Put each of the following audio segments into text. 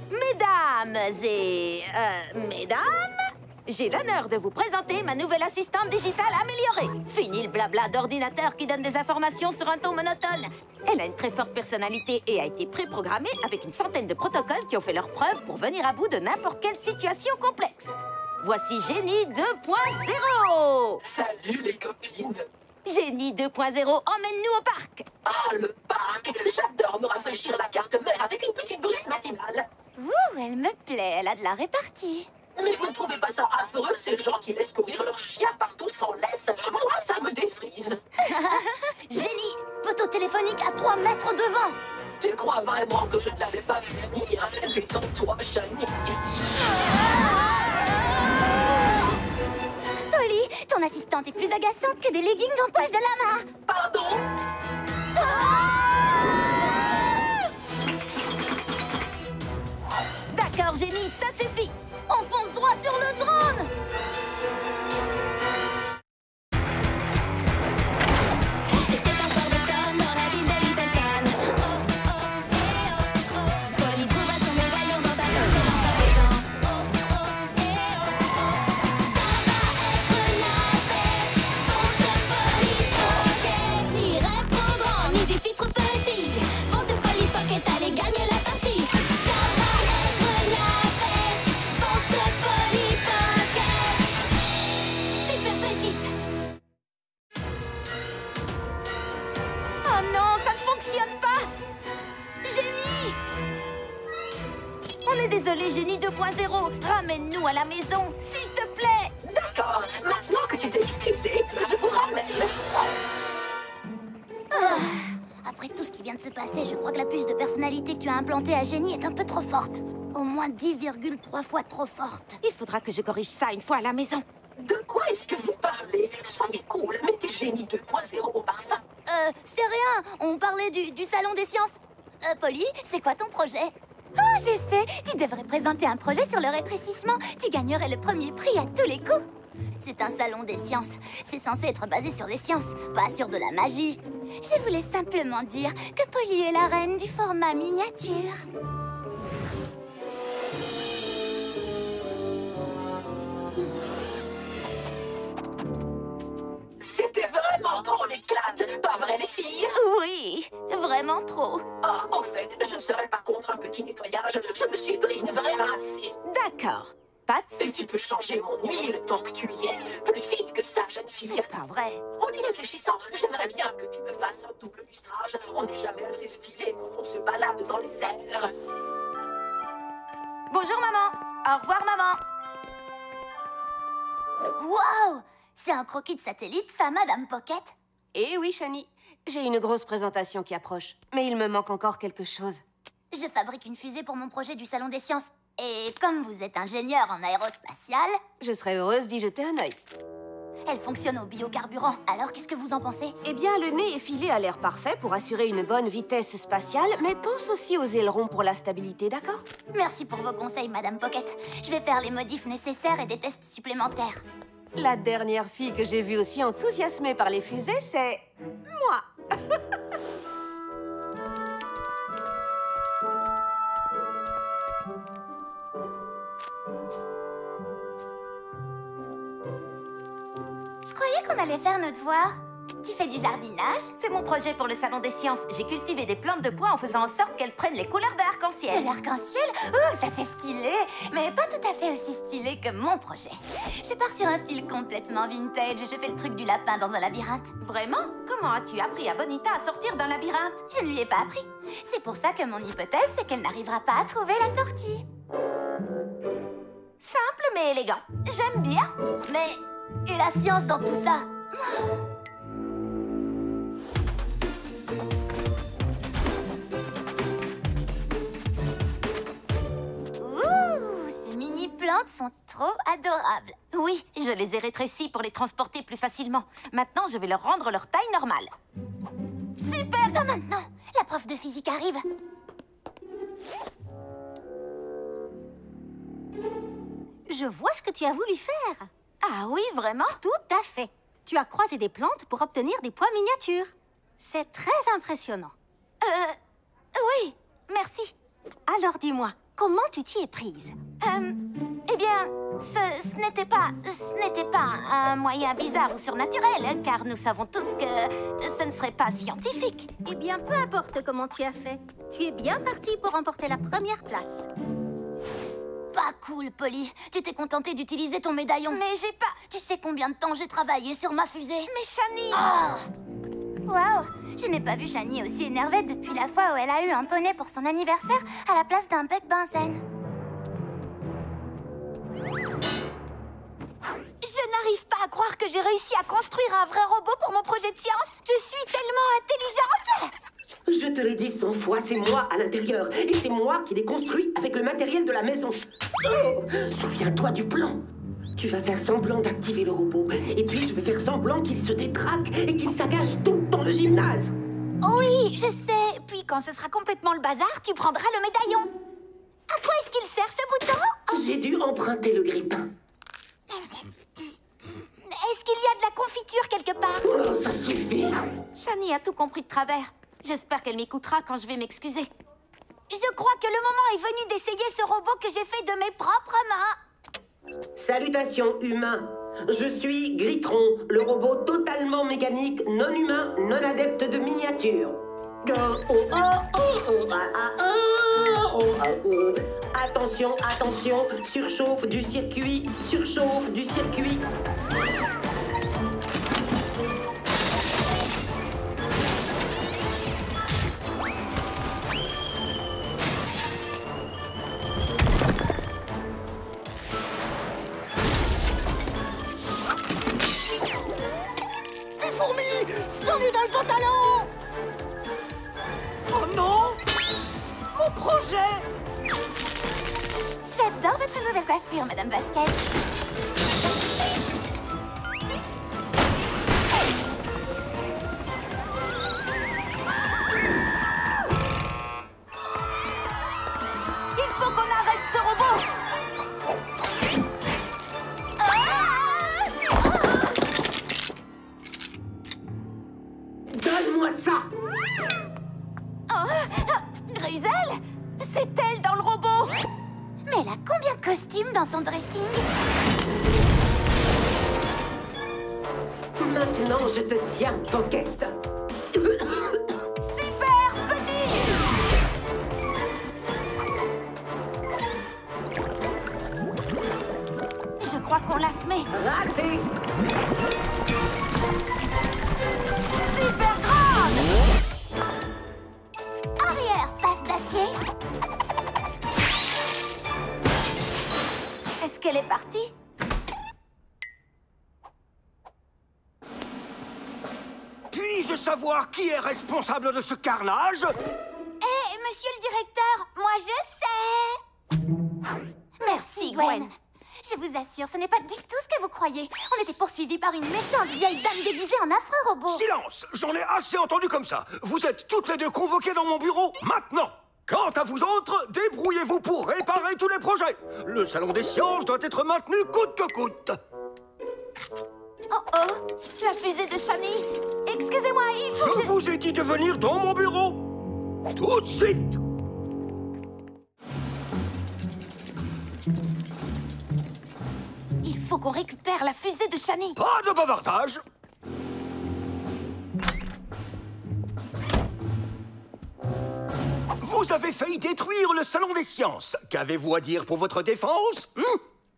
Mesdames, j'ai l'honneur de vous présenter ma nouvelle assistante digitale améliorée. Fini le blabla d'ordinateur qui donne des informations sur un ton monotone. Elle a une très forte personnalité et a été préprogrammée avec une centaine de protocoles qui ont fait leurs preuves pour venir à bout de n'importe quelle situation complexe. Voici Génie 2.0. Salut les copines. Génie 2.0, emmène-nous au parc. Ah, le parc. J'adore me rafraîchir la carte mère avec une petite brise matinale. Ouh, elle me plaît, elle a de la répartie. Mais vous ne trouvez pas ça affreux, ces gens qui laissent courir leurs chiens partout sans laisse? Moi, ça me défrise. Génie, poteau téléphonique à 3 mètres devant. Tu crois vraiment que je ne l'avais pas vu venir? Détends-toi, Shani. Polly, ton assistante est plus agaçante que des leggings en poche de lama. Pardon? D'accord, Génie, ça suffit. On fonce droit sur le drone. C'était un soir d'automne dans la ville de Littleton. Oh, oh, eh, oh, oh. Polly trouva son médaillon dans sa poche et l'emportant. Oh, oh, eh, oh, oh. Ça va être la fête. Fonce Polly Pocket. Ni rêve trop grand, ni défi trop petit. Fonce Polly Pocket, allez gagner la partie. Ça va être la fête. Fonce Polly Pocket. Super petite. Oh non, ça ne fonctionne pas. Génie! On est désolé, Génie 2.0. Ramène-nous à la maison, s'il te plaît. D'accord, maintenant que tu t'es excusé, je vous ramène. Après tout ce qui vient de se passer, je crois que la puce de personnalité que tu as implantée à Génie est un peu trop forte. Au moins 10,3 fois trop forte. Il faudra que je corrige ça une fois à la maison. De quoi est-ce que vous parlez? Soyez cool, mettez Génie 2.0 au parfum. C'est rien, on parlait du salon des sciences. Polly, c'est quoi ton projet? Oh, je sais, tu devrais présenter un projet sur le rétrécissement. Tu gagnerais le premier prix à tous les coups. C'est un salon des sciences. C'est censé être basé sur des sciences, pas sur de la magie. Je voulais simplement dire que Polly est la reine du format miniature. C'était vraiment trop l'éclate, pas vrai les filles? Oui, vraiment trop. Ah, en fait, je ne serais pas contre un petit nettoyage. Je me suis pris une vraie rincée. D'accord, pas de Et soucis. tu peux changer mon huile tant que tu y es. Plus vite que ça, jeune fille. C'est pas vrai. En y réfléchissant, j'aimerais bien que tu me fasses un double lustrage. On n'est jamais assez stylé quand on se balade dans les airs. Bonjour, maman. Au revoir, maman. Waouh! C'est un croquis de satellite, ça, Madame Pocket? Eh oui, Shani. J'ai une grosse présentation qui approche. Mais il me manque encore quelque chose. Je fabrique une fusée pour mon projet du Salon des Sciences. Et comme vous êtes ingénieur en aérospatial, Je serais heureuse d'y jeter un œil. elle fonctionne au biocarburant. Alors, qu'est-ce que vous en pensez? Eh bien, le nez effilé a l'air parfait pour assurer une bonne vitesse spatiale, mais pense aussi aux ailerons pour la stabilité, d'accord? Merci pour vos conseils, Madame Pocket. Je vais faire les modifs nécessaires et des tests supplémentaires. La dernière fille que j'ai vue aussi enthousiasmée par les fusées, c'est... moi. Je croyais qu'on allait faire nos devoirs. Tu fais du jardinage? C'est mon projet pour le Salon des Sciences. J'ai cultivé des plantes de bois en faisant en sorte qu'elles prennent les couleurs de De l'arc-en-ciel. l'arc-en-ciel? Ouh, ça c'est stylé! Mais pas tout à fait aussi stylé que mon projet. Je pars sur un style complètement vintage et je fais le truc du lapin dans un labyrinthe. Vraiment? Comment as-tu appris à Bonita à sortir d'un labyrinthe? Je ne lui ai pas appris. C'est pour ça que mon hypothèse, c'est qu'elle n'arrivera pas à trouver la sortie. Simple mais élégant. J'aime bien. Mais... et la science dans tout ça? Ouh, ces mini-plantes sont trop adorables. Oui, je les ai rétrécis pour les transporter plus facilement. Maintenant, je vais leur rendre leur taille normale. Super! Pas maintenant! La prof de physique arrive. Je vois ce que tu as voulu faire. Ah oui, vraiment? Tout à fait. Tu as croisé des plantes pour obtenir des points miniatures. C'est très impressionnant. Oui, merci. Alors dis-moi, comment tu t'y es prise? Eh bien, ce n'était pas un moyen bizarre ou surnaturel, car nous savons toutes que ce ne serait pas scientifique. Eh bien, peu importe comment tu as fait. Tu es bien partie pour remporter la première place. Pas cool, Polly. Tu t'es contentée d'utiliser ton médaillon. Mais j'ai pas... Tu sais combien de temps j'ai travaillé sur ma fusée? Mais Shani... Waouh! Je n'ai pas vu Shani aussi énervée depuis la fois où elle a eu un poney pour son anniversaire à la place d'un bec benzène. Je n'arrive pas à croire que j'ai réussi à construire un vrai robot pour mon projet de science. Je suis tellement intelligente. Je te l'ai dit 100 fois, c'est moi à l'intérieur. Et c'est moi qui l'ai construit avec le matériel de la maison. Oh, souviens-toi du plan. Tu vas faire semblant d'activer le robot. Et puis je vais faire semblant qu'il se détraque et qu'il saccage tout dans le gymnase. Oui, je sais. Puis quand ce sera complètement le bazar, tu prendras le médaillon. À quoi est-ce qu'il sert, ce bouton? J'ai dû emprunter le grippin. Est-ce qu'il y a de la confiture quelque part? Oh, ça suffit. Shani a tout compris de travers. J'espère qu'elle m'écoutera quand je vais m'excuser. Je crois que le moment est venu d'essayer ce robot que j'ai fait de mes propres mains. Salutations, humains. Je suis Gritron, le robot totalement mécanique, non humain, non adepte de miniature. Attention, attention, surchauffe du circuit, surchauffe du circuit. J'en ai dans le pantalon! Oh non! Mon projet! J'adore votre nouvelle coiffure, Madame Vasquez. Il faut qu'on arrête ce robot. Donne-moi ça! Grisel? C'est elle dans le robot. Mais elle a combien de costumes dans son dressing? Maintenant, je te tiens, Pocket. Super petit. Je crois qu'on l'a semé. Raté! Super grande. Arrière, face d'acier. Est-ce qu'elle est partie? Puis-je savoir qui est responsable de ce carnage? Monsieur le directeur, moi je sais. Merci, Gwen. Je vous assure, ce n'est pas du tout ce que vous croyez. On était poursuivis par une méchante vieille dame déguisée en affreux robot. Silence! J'en ai assez entendu comme ça. Vous êtes toutes les deux convoquées dans mon bureau maintenant. Quant à vous autres, débrouillez-vous pour réparer tous les projets. Le salon des sciences doit être maintenu coûte que coûte. Oh, la fusée de Shani. Excusez-moi, il faut que Je vous ai dit de venir dans mon bureau. Tout de suite. Il faut qu'on récupère la fusée de Shani. Pas de bavardage. Vous avez failli détruire le salon des sciences. Qu'avez-vous à dire pour votre défense?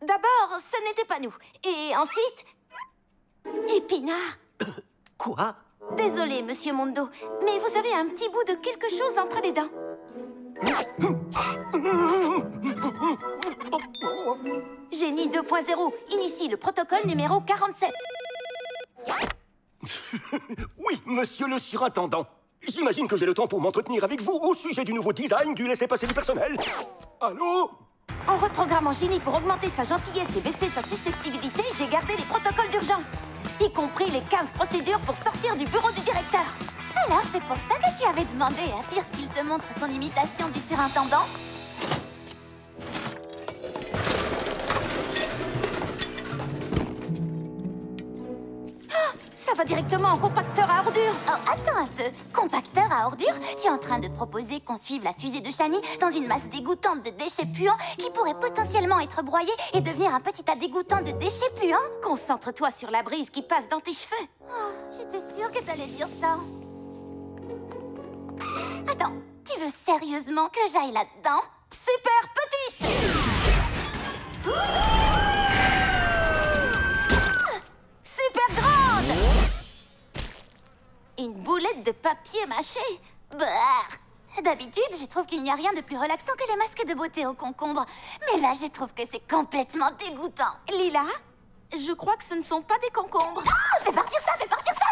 D'abord, ce n'était pas nous. Et ensuite... Épinard. Quoi? Désolé, Monsieur Mondo, mais vous avez un petit bout de quelque chose entre les dents. Génie 2.0, initie le protocole numéro 47. Oui, monsieur le surintendant. J'imagine que j'ai le temps pour m'entretenir avec vous au sujet du nouveau design du laissez-passer du personnel. Allô? En reprogrammant Génie pour augmenter sa gentillesse et baisser sa susceptibilité, j'ai gardé les protocoles d'urgence, y compris les 15 procédures pour sortir du bureau du directeur. Alors, c'est pour ça que tu avais demandé à Pierce qu'il te montre son imitation du surintendant? Ça va directement en compacteur à ordures. Oh, attends un peu. Compacteur à ordures? Tu es en train de proposer qu'on suive la fusée de Shani dans une masse dégoûtante de déchets puants qui pourrait potentiellement être broyée et devenir un petit tas dégoûtant de déchets puants? Concentre-toi sur la brise qui passe dans tes cheveux. Oh, j'étais sûre que t'allais dire ça. Attends, tu veux sérieusement que j'aille là-dedans? Super petite! Super grande! Une boulette de papier mâché. Bah. D'habitude, je trouve qu'il n'y a rien de plus relaxant que les masques de beauté au concombre. Mais là, je trouve que c'est complètement dégoûtant. Lila, je crois que ce ne sont pas des concombres. Ah, fais partir ça, fais partir ça!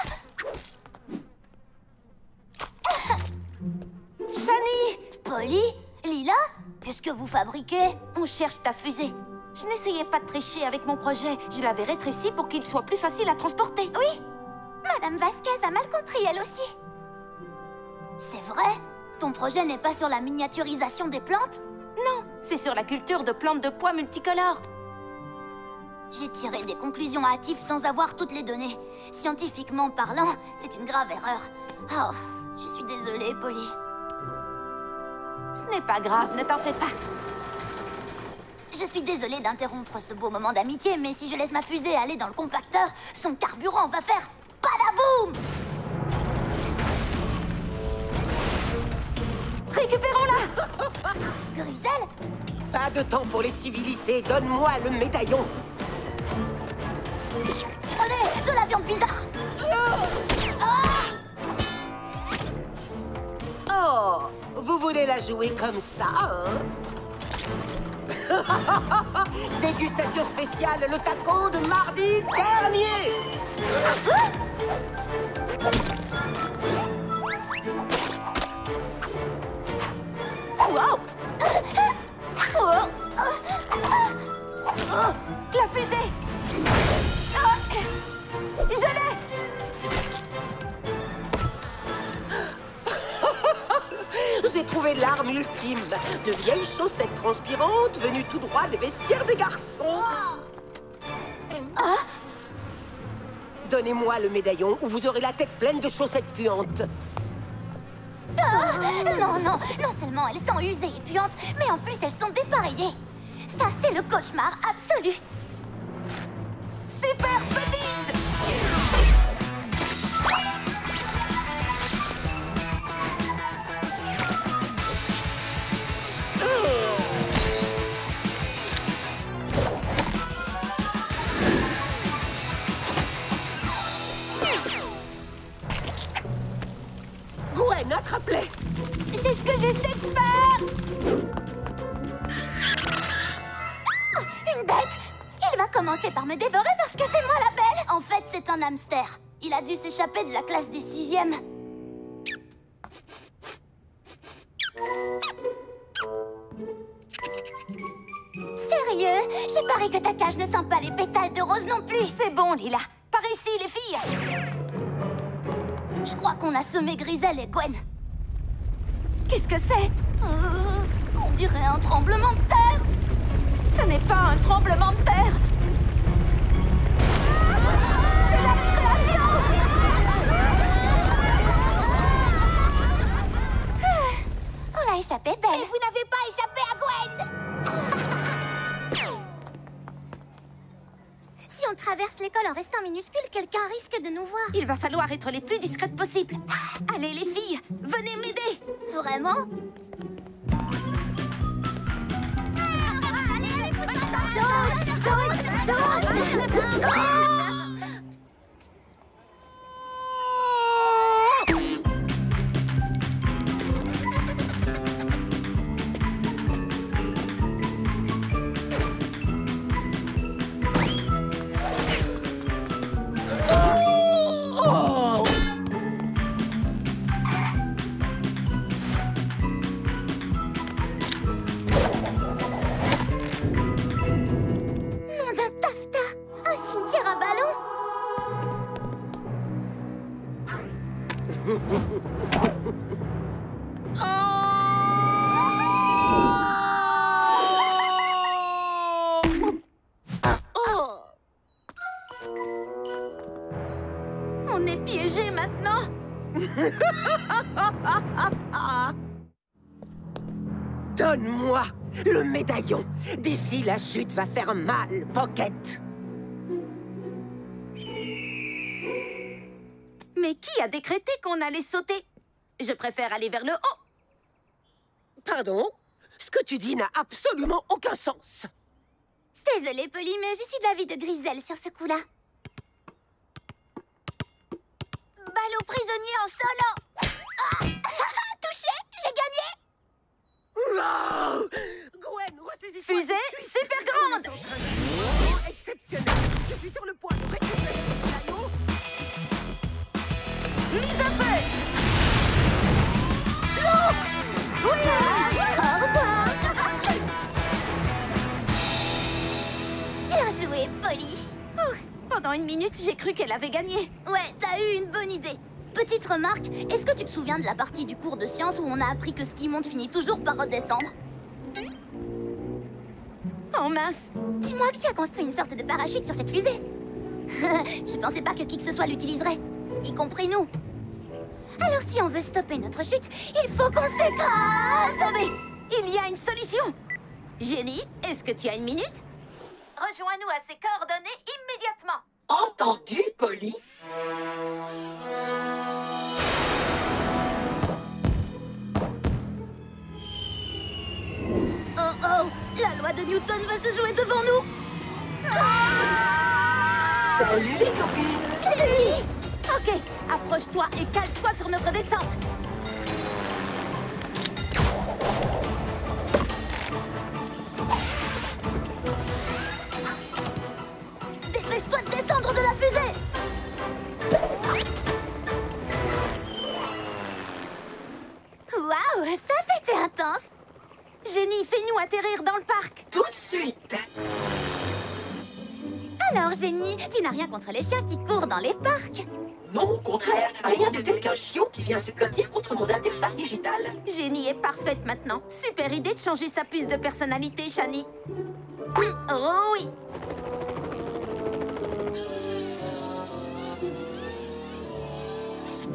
Shani! Polly? Lila? Qu'est-ce que vous fabriquez? On cherche ta fusée. Je n'essayais pas de tricher avec mon projet. Je l'avais rétréci pour qu'il soit plus facile à transporter. Oui. Madame Vasquez a mal compris, elle aussi. C'est vrai? Ton projet n'est pas sur la miniaturisation des plantes? Non, c'est sur la culture de plantes de pois multicolores. J'ai tiré des conclusions hâtives sans avoir toutes les données. Scientifiquement parlant, c'est une grave erreur. Oh, je suis désolée, Polly. Ce n'est pas grave, ne t'en fais pas. Je suis désolée d'interrompre ce beau moment d'amitié, mais si je laisse ma fusée aller dans le compacteur, son carburant va faire badaboum! Récupérons-la! Griselle? Pas de temps pour les civilités, donne-moi le médaillon. Prenez de la viande bizarre! Oh, vous voulez la jouer comme ça, hein? Dégustation spéciale, le taco de mardi dernier. Wow! La fusée! Je l'ai! J'ai trouvé l'arme ultime. De vieilles chaussettes transpirantes venues tout droit des vestiaires des garçons. Donnez-moi le médaillon ou vous aurez la tête pleine de chaussettes puantes. Non, non, non seulement elles sont usées et puantes, mais en plus elles sont dépareillées. Ça, c'est le cauchemar absolu. Super petite! Gwen, attrape-les! C'est ce que j'essaie de faire! Oh, une bête! Il va commencer par me dévorer parce que c'est moi la belle! En fait, c'est un hamster. Il a dû s'échapper de la classe des 6e. Sérieux? J'ai parié que ta cage ne sent pas les pétales de rose non plus! C'est bon, Lila. Par ici, les filles! Je crois qu'on a semé Griselle et Gwen. Qu'est-ce que c'est? On dirait un tremblement de terre! Ce n'est pas un tremblement de terre! C'est la création! On l'a échappé, belle! Et vous n'avez pas échappé à Gwen! Si on traverse l'école en restant minuscule, quelqu'un risque de nous voir. Il va falloir être les plus discrètes possibles. Allez, les filles, venez m'aider! Vraiment? Nom d'un taffetas! Un cimetière à ballons! On est piégés maintenant. Donne-moi le médaillon. D'ici, la chute va faire mal, Pocket. Mais qui a décrété qu'on allait sauter? Je préfère aller vers le haut. Pardon? Ce que tu dis n'a absolument aucun sens. Désolée, Polly, mais je suis de l'avis de Griselle sur ce coup-là. Ballot prisonnier en solo. Ah touché, j'ai gagné. Wow! Gwen, ressaisis-toi. Fusée super grande. Oh, exceptionnel. Je suis sur le point de récupérer le médaillon. Mise à feu. Non. Oui. Au revoir. Bien joué, Polly. Pendant une minute, j'ai cru qu'elle avait gagné. Ouais, t'as eu une bonne idée. Petite remarque, est-ce que tu te souviens de la partie du cours de sciences où on a appris que ce qui monte finit toujours par redescendre? Oh mince. Dis-moi que tu as construit une sorte de parachute sur cette fusée. Je pensais pas que qui que ce soit l'utiliserait, y compris nous. Alors si on veut stopper notre chute, il faut qu'on s'écrase. Attendez, il y a une solution. Jenny, est-ce que tu as une minute? Rejoins-nous à ces coordonnées immédiatement. Entendu, Polly? Oh oh, la loi de Newton va se jouer devant nous. Salut les copines! Jenny! Ok, approche-toi et cale-toi sur notre descente. Dépêche-toi de descendre de la fusée. Waouh, ça c'était intense. Jenny, fais-nous atterrir dans le parc. Tout de suite! Alors Jenny, tu n'as rien contre les chiens qui courent dans les parcs? Non, au contraire, rien de tel qu'un chiot qui vient se blottir contre mon interface digitale. Jenny est parfaite maintenant. Super idée de changer sa puce de personnalité, Shani. Oh oui.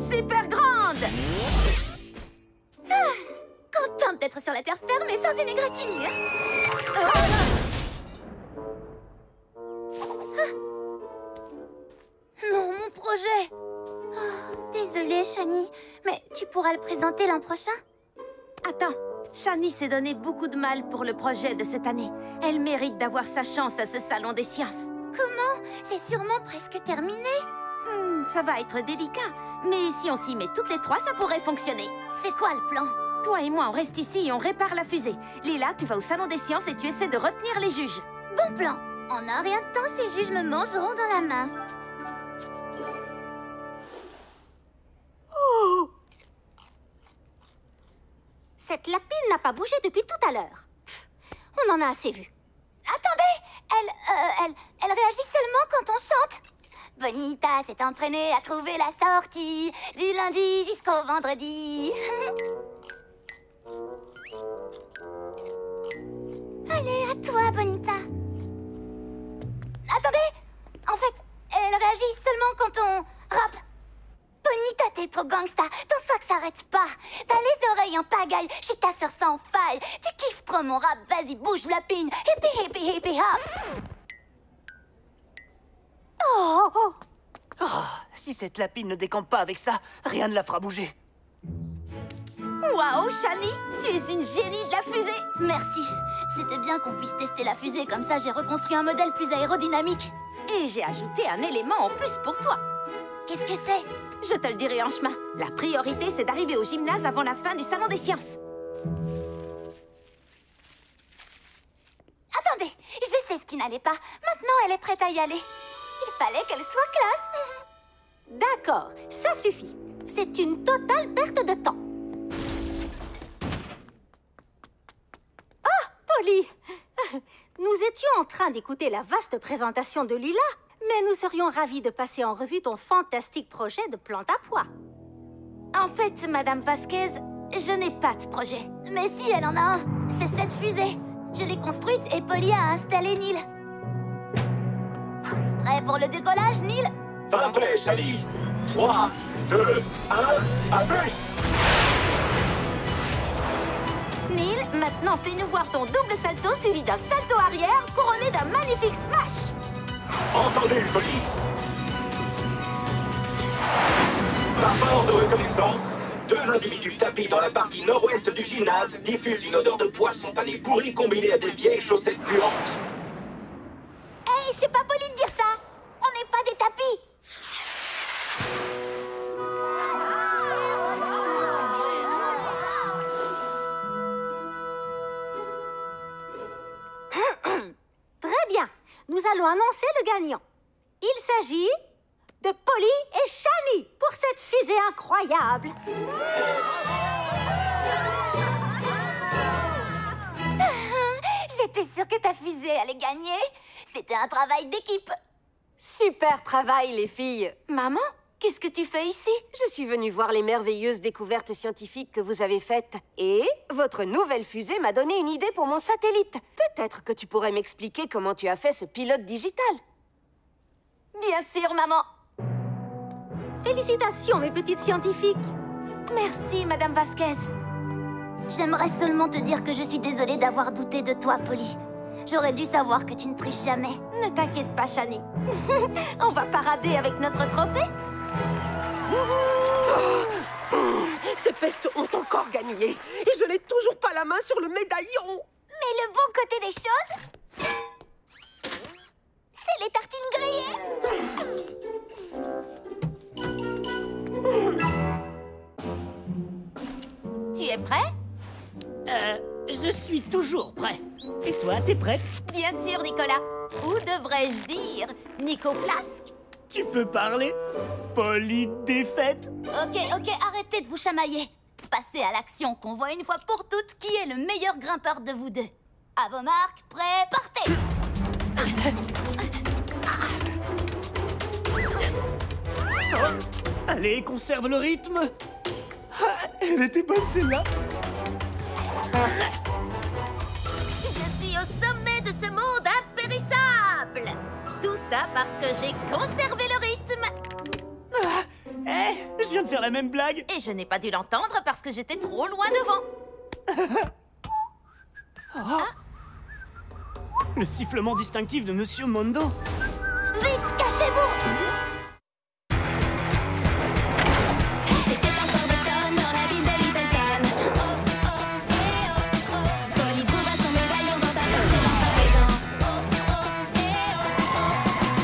Super grande. Contente d'être sur la terre ferme et sans une égratignure. Non, mon projet. Oh, désolée, Shani, mais tu pourras le présenter l'an prochain? Attends, Shani s'est donné beaucoup de mal pour le projet de cette année. Elle mérite d'avoir sa chance à ce salon des sciences. Comment? C'est sûrement presque terminé. Ça va être délicat, mais si on s'y met toutes les trois, ça pourrait fonctionner. C'est quoi le plan? Toi et moi, on reste ici et on répare la fusée. Lila, tu vas au salon des sciences et tu essaies de retenir les juges. Bon plan. En un rien de temps, ces juges me mangeront dans la main. Cette lapine n'a pas bougé depuis tout à l'heure. On en a assez vu. Attendez, elle réagit seulement quand on chante. Bonita s'est entraînée à trouver la sortie du lundi jusqu'au vendredi. Allez, à toi, Bonita. Attendez, en fait, elle réagit seulement quand on rappe. Bonita, t'es trop gangsta, ton swag s'arrête pas. T'as les oreilles en pagaille, je suis ta sœur sans faille. Tu kiffes trop mon rap, vas-y, bouge la pine. Hippie, hippie, hippie, hop. Oh, Si cette lapine ne décampe pas avec ça, rien ne la fera bouger. Waouh, Shani, tu es une génie de la fusée. Merci. C'était bien qu'on puisse tester la fusée, comme ça j'ai reconstruit un modèle plus aérodynamique. Et j'ai ajouté un élément en plus pour toi. Qu'est-ce que c'est? Je te le dirai en chemin. La priorité, c'est d'arriver au gymnase avant la fin du salon des sciences. Attendez, je sais ce qui n'allait pas. Maintenant, elle est prête à y aller. Il fallait qu'elle soit classe. d'accord, ça suffit. C'est une totale perte de temps. Ah, Polly! Nous étions en train d'écouter la vaste présentation de Lila, mais nous serions ravis de passer en revue ton fantastique projet de plante à pois. En fait, Madame Vasquez, je n'ai pas de projet. Mais si, elle en a un. C'est cette fusée. Je l'ai construite et Polly a installé Neil. Prêt pour le décollage, Neil? Fin prêt, Sally. 3, 2, 1, à plus! Neil, maintenant fais-nous voir ton double salto suivi d'un salto arrière couronné d'un magnifique smash. Entendu, Polly. Par bord de reconnaissance, 2 individus tapis dans la partie nord-ouest du gymnase diffusent une odeur de poisson pané pourri combinée à des vieilles chaussettes puantes. Hey, c'est pas poli de dire ça. On n'est pas des tapis. Très bien. Nous allons annoncer le gagnant. Il s'agit de Polly et Shani pour cette fusée incroyable. J'étais sûre que ta fusée allait gagner. C'était un travail d'équipe. Super travail, les filles. Maman, qu'est-ce que tu fais ici? Je suis venue voir les merveilleuses découvertes scientifiques que vous avez faites. Et votre nouvelle fusée m'a donné une idée pour mon satellite. Peut-être que tu pourrais m'expliquer comment tu as fait ce pilote digital. Bien sûr, maman. Félicitations, mes petites scientifiques. Merci, Madame Vasquez. J'aimerais seulement te dire que je suis désolée d'avoir douté de toi, Polly. J'aurais dû savoir que tu ne triches jamais. Ne t'inquiète pas, Shani. On va parader avec notre trophée. Ces pestes ont encore gagné. Et je n'ai toujours pas la main sur le médaillon. Mais le bon côté des choses, c'est les tartines grillées. Tu es prêt? Je suis toujours prêt. Et toi, t'es prête? Bien sûr, Nicolas. Ou devrais-je dire Nico Flasque? Tu peux parler? Polly défaite? Ok, arrêtez de vous chamailler. Passez à l'action, qu'on voit une fois pour toutes qui est le meilleur grimpeur de vous deux. À vos marques, prêts, partez! Oh, allez, conserve le rythme. Ah, elle était bonne celle-là. Je suis au sommet de ce monde impérissable. Tout ça parce que j'ai conservé le rythme. Je viens de faire la même blague. Et je n'ai pas dû l'entendre parce que j'étais trop loin devant. Le sifflement distinctif de Monsieur Mondo. Vite, cachez-vous! C'était un soir d'automne dans la ville de Little Town. Oh, oh, eh, oh, oh. Polly trouva son médaillon dans ta poche et dans ta maison. Oh, oh, eh, oh, oh.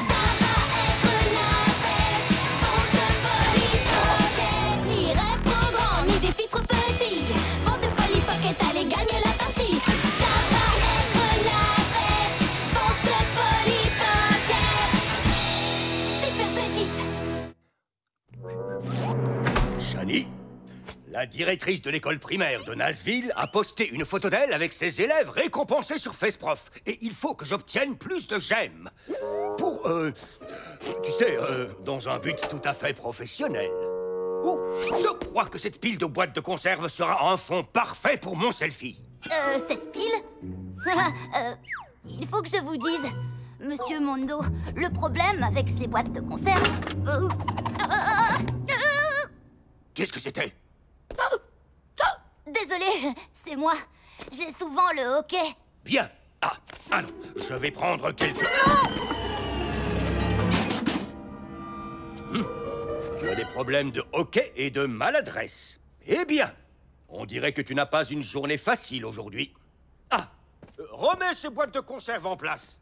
Ça va être la fête. Fonce Polly Pocket. Ni rêve trop grand, ni défi trop petit. Fonce Polly Pocket, allez gagner la partie. Ça va être la fête. Fonce Polly Pocket. Super petite. Shani, la directrice de l'école primaire de Nazville a posté une photo d'elle avec ses élèves récompensés sur FaceProf. Et il faut que j'obtienne plus de j'aime. Pour, tu sais, dans un but tout à fait professionnel. Oh, je crois que cette pile de boîtes de conserve sera un fond parfait pour mon selfie. Cette pile? Il faut que je vous dise, Monsieur Mondo, le problème avec ces boîtes de conserve... Qu'est-ce que c'était? Désolée, c'est moi. J'ai souvent le hoquet. Bien. Ah, allons, je vais prendre quelques... Tu as des problèmes de hoquet et de maladresse. Eh bien, on dirait que tu n'as pas une journée facile aujourd'hui. Ah, remets ces boîtes de conserve en place.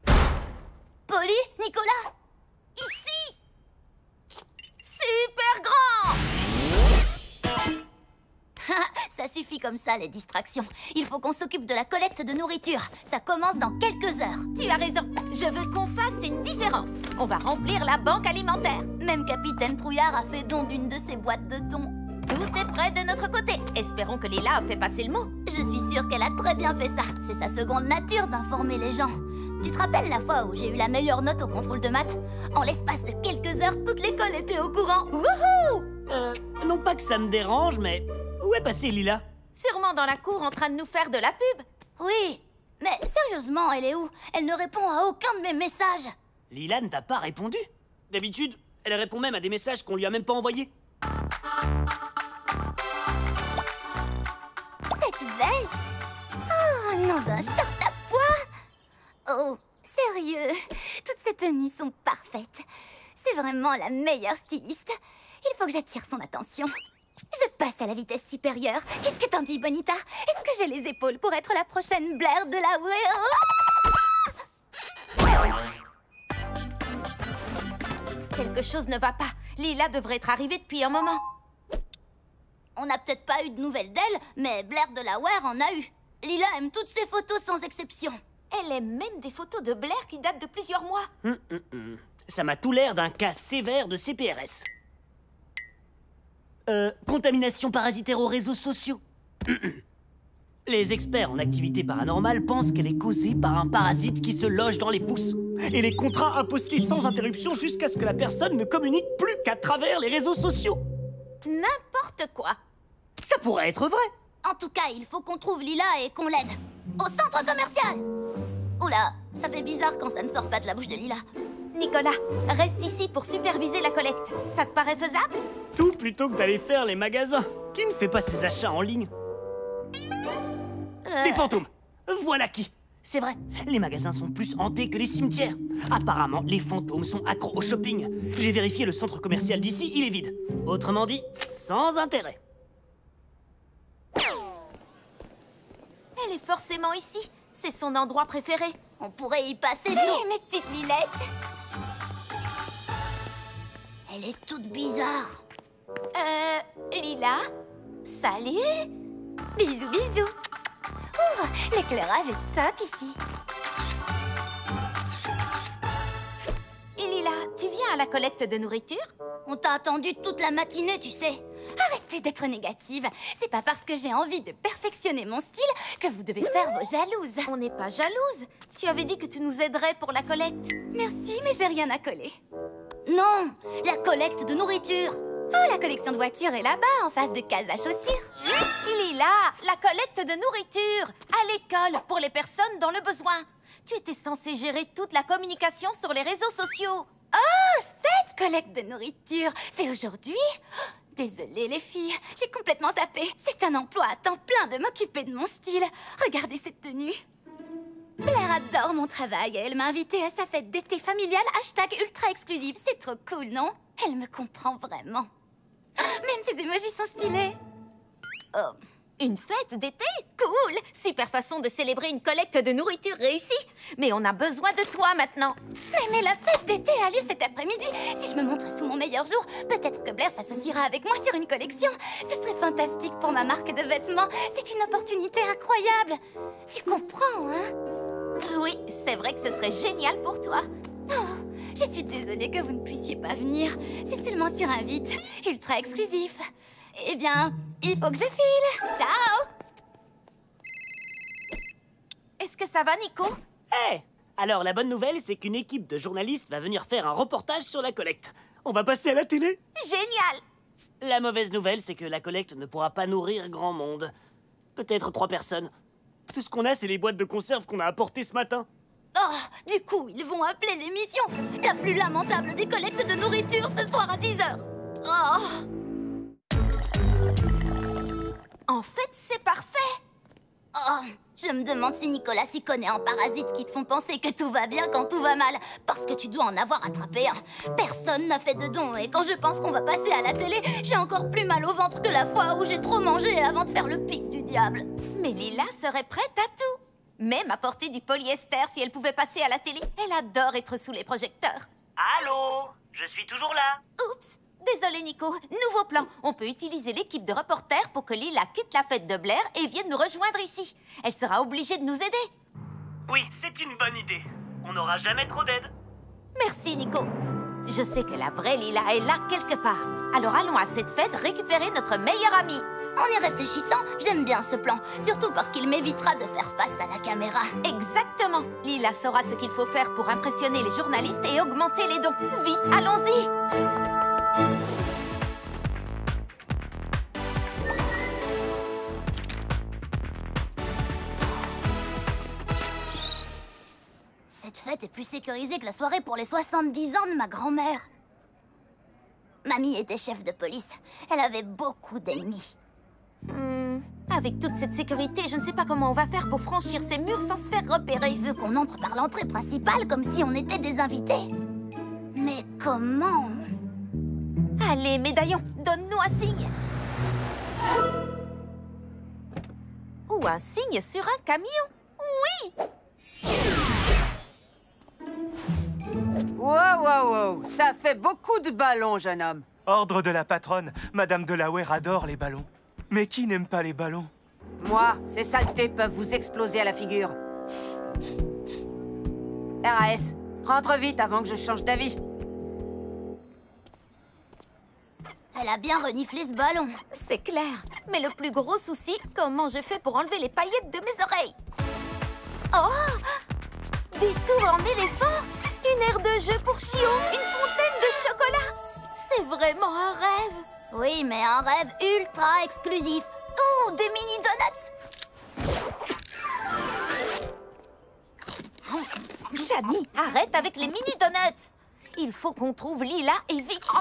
Polly, Nicolas, ici. Super grand. Ça suffit comme ça, les distractions. Il faut qu'on s'occupe de la collecte de nourriture. Ça commence dans quelques heures. Tu as raison. Je veux qu'on fasse une différence. On va remplir la banque alimentaire. Même Capitaine Trouillard a fait don d'une de ses boîtes de thon. Tout est prêt de notre côté. Espérons que Lila a fait passer le mot. Je suis sûre qu'elle a très bien fait ça. C'est sa seconde nature d'informer les gens. Tu te rappelles la fois où j'ai eu la meilleure note au contrôle de maths? En l'espace de quelques heures, toute l'école était au courant. Wouhou! Non pas que ça me dérange, mais... Où est passée Lila? Sûrement dans la cour en train de nous faire de la pub. Oui, mais sérieusement, elle est où? Elle ne répond à aucun de mes messages. Lila ne t'a pas répondu? D'habitude, Elle répond même à des messages qu'on lui a même pas envoyés. Cette veste! Oh, nom d'un short à pois! Oh, sérieux, toutes ces tenues sont parfaites. C'est vraiment la meilleure styliste. Il faut que j'attire son attention. Je passe à la vitesse supérieure. Qu'est-ce que t'en dis, Bonita? Est-ce que j'ai les épaules pour être la prochaine Blair de la... Quelque chose ne va pas. Lila devrait être arrivée depuis un moment. On n'a peut-être pas eu de nouvelles d'elle, mais Blair de la Ware en a eu. Lila aime toutes ses photos sans exception. Elle aime même des photos de Blair qui datent de plusieurs mois. Ça m'a tout l'air d'un cas sévère de CPRS. Contamination parasitaire aux réseaux sociaux. Les experts en activité paranormale pensent qu'elle est causée par un parasite qui se loge dans les pouces et les contraint à poster sans interruption jusqu'à ce que la personne ne communique plus qu'à travers les réseaux sociaux. N'importe quoi. Ça pourrait être vrai. En tout cas, il faut qu'on trouve Lila et qu'on l'aide. Au centre commercial! Oula, ça fait bizarre quand ça ne sort pas de la bouche de Lila. Nicolas, reste ici pour superviser la collecte. Ça te paraît faisable? Tout plutôt que d'aller faire les magasins. Qui ne fait pas ses achats en ligne? Des fantômes. Voilà qui. C'est vrai, les magasins sont plus hantés que les cimetières. Apparemment, les fantômes sont accros au shopping. J'ai vérifié le centre commercial d'ici, il est vide. Autrement dit, sans intérêt. Elle est forcément ici. C'est son endroit préféré. On pourrait y passer Hé, mes petites lilettes. Elle est toute bizarre. Lila? Salut. Bisous, bisous. Ouh, l'éclairage est top ici. Lila, tu viens à la collecte de nourriture? On t'a attendu toute la matinée, tu sais. Arrêtez d'être négative. C'est pas parce que j'ai envie de perfectionner mon style que vous devez faire vos jalouses. On n'est pas jalouse. Tu avais dit que tu nous aiderais pour la collecte. Merci, mais j'ai rien à coller. Non, la collecte de nourriture. Oh, la collection de voitures est là-bas, en face de case à chaussures. Lila, la collecte de nourriture. À l'école, pour les personnes dans le besoin. Tu étais censée gérer toute la communication sur les réseaux sociaux. Oh, cette collecte de nourriture, c'est aujourd'hui? Désolée les filles, j'ai complètement zappé. C'est un emploi à temps plein de m'occuper de mon style. Regardez cette tenue. Blair adore mon travail et elle m'a invitée à sa fête d'été familiale #ultra exclusive. C'est trop cool, non? Elle me comprend vraiment. Même ses emojis sont stylés. Oh. Une fête d'été? Cool! Super façon de célébrer une collecte de nourriture réussie. Mais on a besoin de toi maintenant. Mais la fête d'été a lieu cet après-midi. Si je me montre sous mon meilleur jour, peut-être que Blair s'associera avec moi sur une collection. Ce serait fantastique pour ma marque de vêtements. C'est une opportunité incroyable. Tu comprends, hein? Oui, c'est vrai que ce serait génial pour toi. Oh, je suis désolée que vous ne puissiez pas venir. C'est seulement sur invite, ultra exclusif. Eh bien, il faut que je file. Ciao! Est-ce que ça va, Nico? Hé! Alors, la bonne nouvelle, c'est qu'une équipe de journalistes va venir faire un reportage sur la collecte. On va passer à la télé. Génial! La mauvaise nouvelle, c'est que la collecte ne pourra pas nourrir grand monde. Peut-être 3 personnes. Tout ce qu'on a, c'est les boîtes de conserve qu'on a apportées ce matin. Oh, du coup, ils vont appeler l'émission la plus lamentable des collectes de nourriture ce soir à 10h. Oh! En fait, c'est parfait. Oh, je me demande si Nicolas s'y connaît en parasites qui te font penser que tout va bien quand tout va mal. Parce que tu dois en avoir attrapé un. Personne n'a fait de don et quand je pense qu'on va passer à la télé, j'ai encore plus mal au ventre que la fois où j'ai trop mangé avant de faire le pic du diable. Mais Lila serait prête à tout. Même à porter du polyester si elle pouvait passer à la télé. Elle adore être sous les projecteurs. Allô? Je suis toujours là. Oups! Désolé, Nico. Nouveau plan. On peut utiliser l'équipe de reporters pour que Lila quitte la fête de Blair et vienne nous rejoindre ici. Elle sera obligée de nous aider. Oui, c'est une bonne idée. On n'aura jamais trop d'aide. Merci, Nico. Je sais que la vraie Lila est là quelque part. Alors allons à cette fête récupérer notre meilleure amie. En y réfléchissant, j'aime bien ce plan. Surtout parce qu'il m'évitera de faire face à la caméra. Exactement. Lila saura ce qu'il faut faire pour impressionner les journalistes et augmenter les dons. Vite, allons-y. Cette fête est plus sécurisée que la soirée pour les 70 ans de ma grand-mère. Mamie était chef de police. Elle avait beaucoup d'ennemis. Avec toute cette sécurité, je ne sais pas comment on va faire pour franchir ces murs sans se faire repérer. Il veut qu'on entre par l'entrée principale comme si on était des invités. Mais comment? Allez, médaillon, donne-nous un signe. Ou un signe sur un camion. Oui! Wow, wow, wow. Ça fait beaucoup de ballons, jeune homme. Ordre de la patronne, Madame Delaware adore les ballons. Mais qui n'aime pas les ballons? Moi, ces saletés peuvent vous exploser à la figure. RAS, rentre vite avant que je change d'avis. Elle a bien reniflé ce ballon. C'est clair. Mais le plus gros souci, comment je fais pour enlever les paillettes de mes oreilles? Oh! Des tours en éléphant, une aire de jeu pour chiots, une fontaine de chocolat. C'est vraiment un rêve. Oui, mais un rêve ultra exclusif. Ouh, des mini donuts. Shani, arrête avec les mini donuts. Il faut qu'on trouve Lila et vite.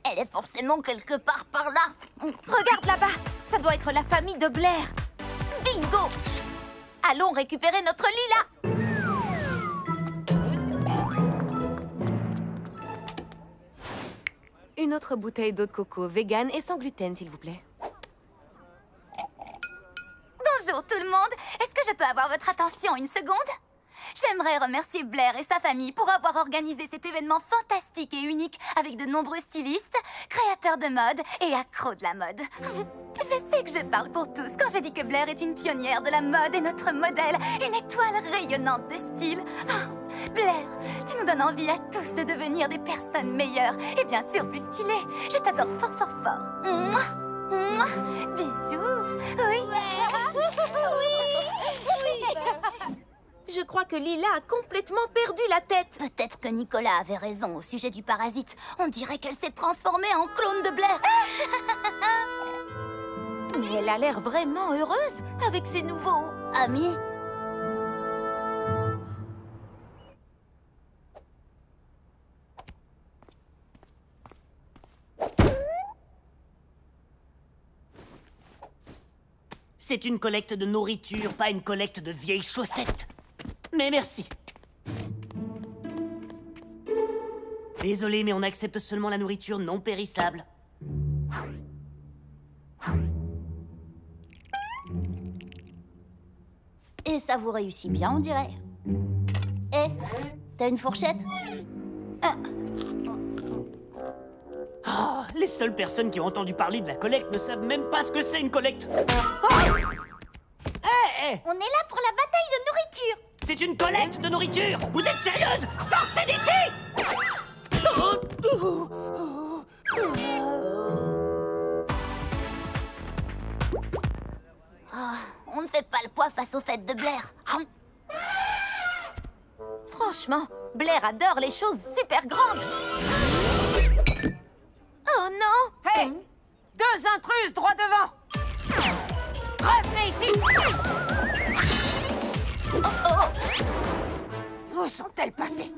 Elle est forcément quelque part par là. Regarde là-bas, ça doit être la famille de Blair. Bingo! Allons récupérer notre Lila. Une autre bouteille d'eau de coco vegan et sans gluten, s'il vous plaît. Bonjour tout le monde. Est-ce que je peux avoir votre attention une seconde? J'aimerais remercier Blair et sa famille pour avoir organisé cet événement fantastique et unique avec de nombreux stylistes, créateurs de mode et accros de la mode. Je sais que je parle pour tous quand je dis que Blair est une pionnière de la mode et notre modèle, une étoile rayonnante de style. Oh, Blair, tu nous donnes envie à tous de devenir des personnes meilleures et bien sûr plus stylées. Je t'adore fort, fort, fort. Mouah, mouah. Bisous. Oui. Je crois que Lila a complètement perdu la tête. Peut-être que Nicolas avait raison au sujet du parasite. On dirait qu'elle s'est transformée en clone de Blair. Mais elle a l'air vraiment heureuse avec ses nouveaux amis. C'est une collecte de nourriture, pas une collecte de vieilles chaussettes. Mais merci. Désolé, mais on accepte seulement la nourriture non périssable. Et ça vous réussit bien, on dirait. Eh, t'as une fourchette? Oh, les seules personnes qui ont entendu parler de la collecte ne savent même pas ce que c'est une collecte. Oh, hey. On est là pour la bataille de nourriture. C'est une collecte de nourriture. Vous êtes sérieuse? Sortez d'ici! On ne fait pas le poids face aux fêtes de Blair. Franchement, Blair adore les choses super grandes. Oh non! Hé! Deux intruses droit devant! Revenez ici! Oh, oh. Où sont-elles passées?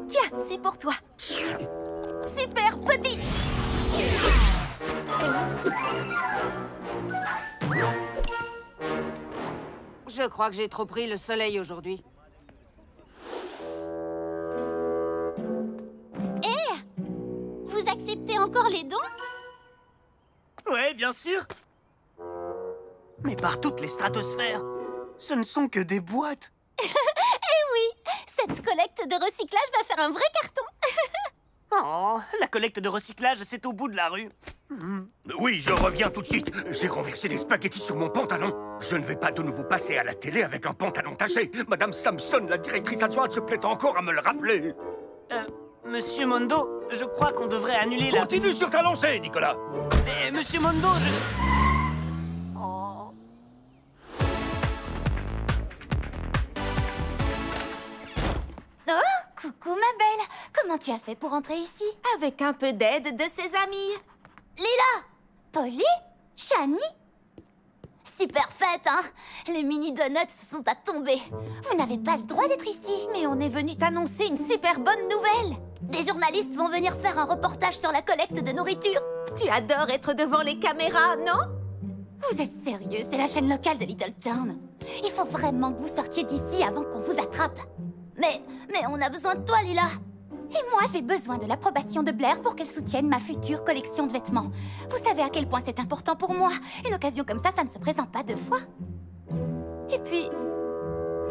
Tiens, c'est pour toi. Super petit. Je crois que j'ai trop pris le soleil aujourd'hui. Vous acceptez encore les dons? Ouais, bien sûr. Mais par toutes les stratosphères, ce ne sont que des boîtes. Eh oui, cette collecte de recyclage va faire un vrai carton. Oh, la collecte de recyclage, c'est au bout de la rue. Oui, je reviens tout de suite. J'ai renversé des spaghettis sur mon pantalon. Je ne vais pas de nouveau passer à la télé avec un pantalon taché. Madame Sampson, la directrice adjointe, se plaît encore à me le rappeler. Monsieur Mondo, je crois qu'on devrait annuler la... Continue sur ta lancée, Nicolas. Mais Monsieur Mondo, je... Oh, coucou ma belle. Comment tu as fait pour entrer ici? Avec un peu d'aide de ses amis. Lila! Polly? Shani? Super fête, hein? Les mini donuts sont à tomber. Vous n'avez pas le droit d'être ici. Mais on est venu t'annoncer une super bonne nouvelle. Des journalistes vont venir faire un reportage sur la collecte de nourriture. Tu adores être devant les caméras, non? Vous êtes sérieux? C'est la chaîne locale de Little Town. Il faut vraiment que vous sortiez d'ici avant qu'on vous attrape. Mais on a besoin de toi, Lila. Et moi, j'ai besoin de l'approbation de Blair pour qu'elle soutienne ma future collection de vêtements. Vous savez à quel point c'est important pour moi. Une occasion comme ça ne se présente pas 2 fois. Et puis,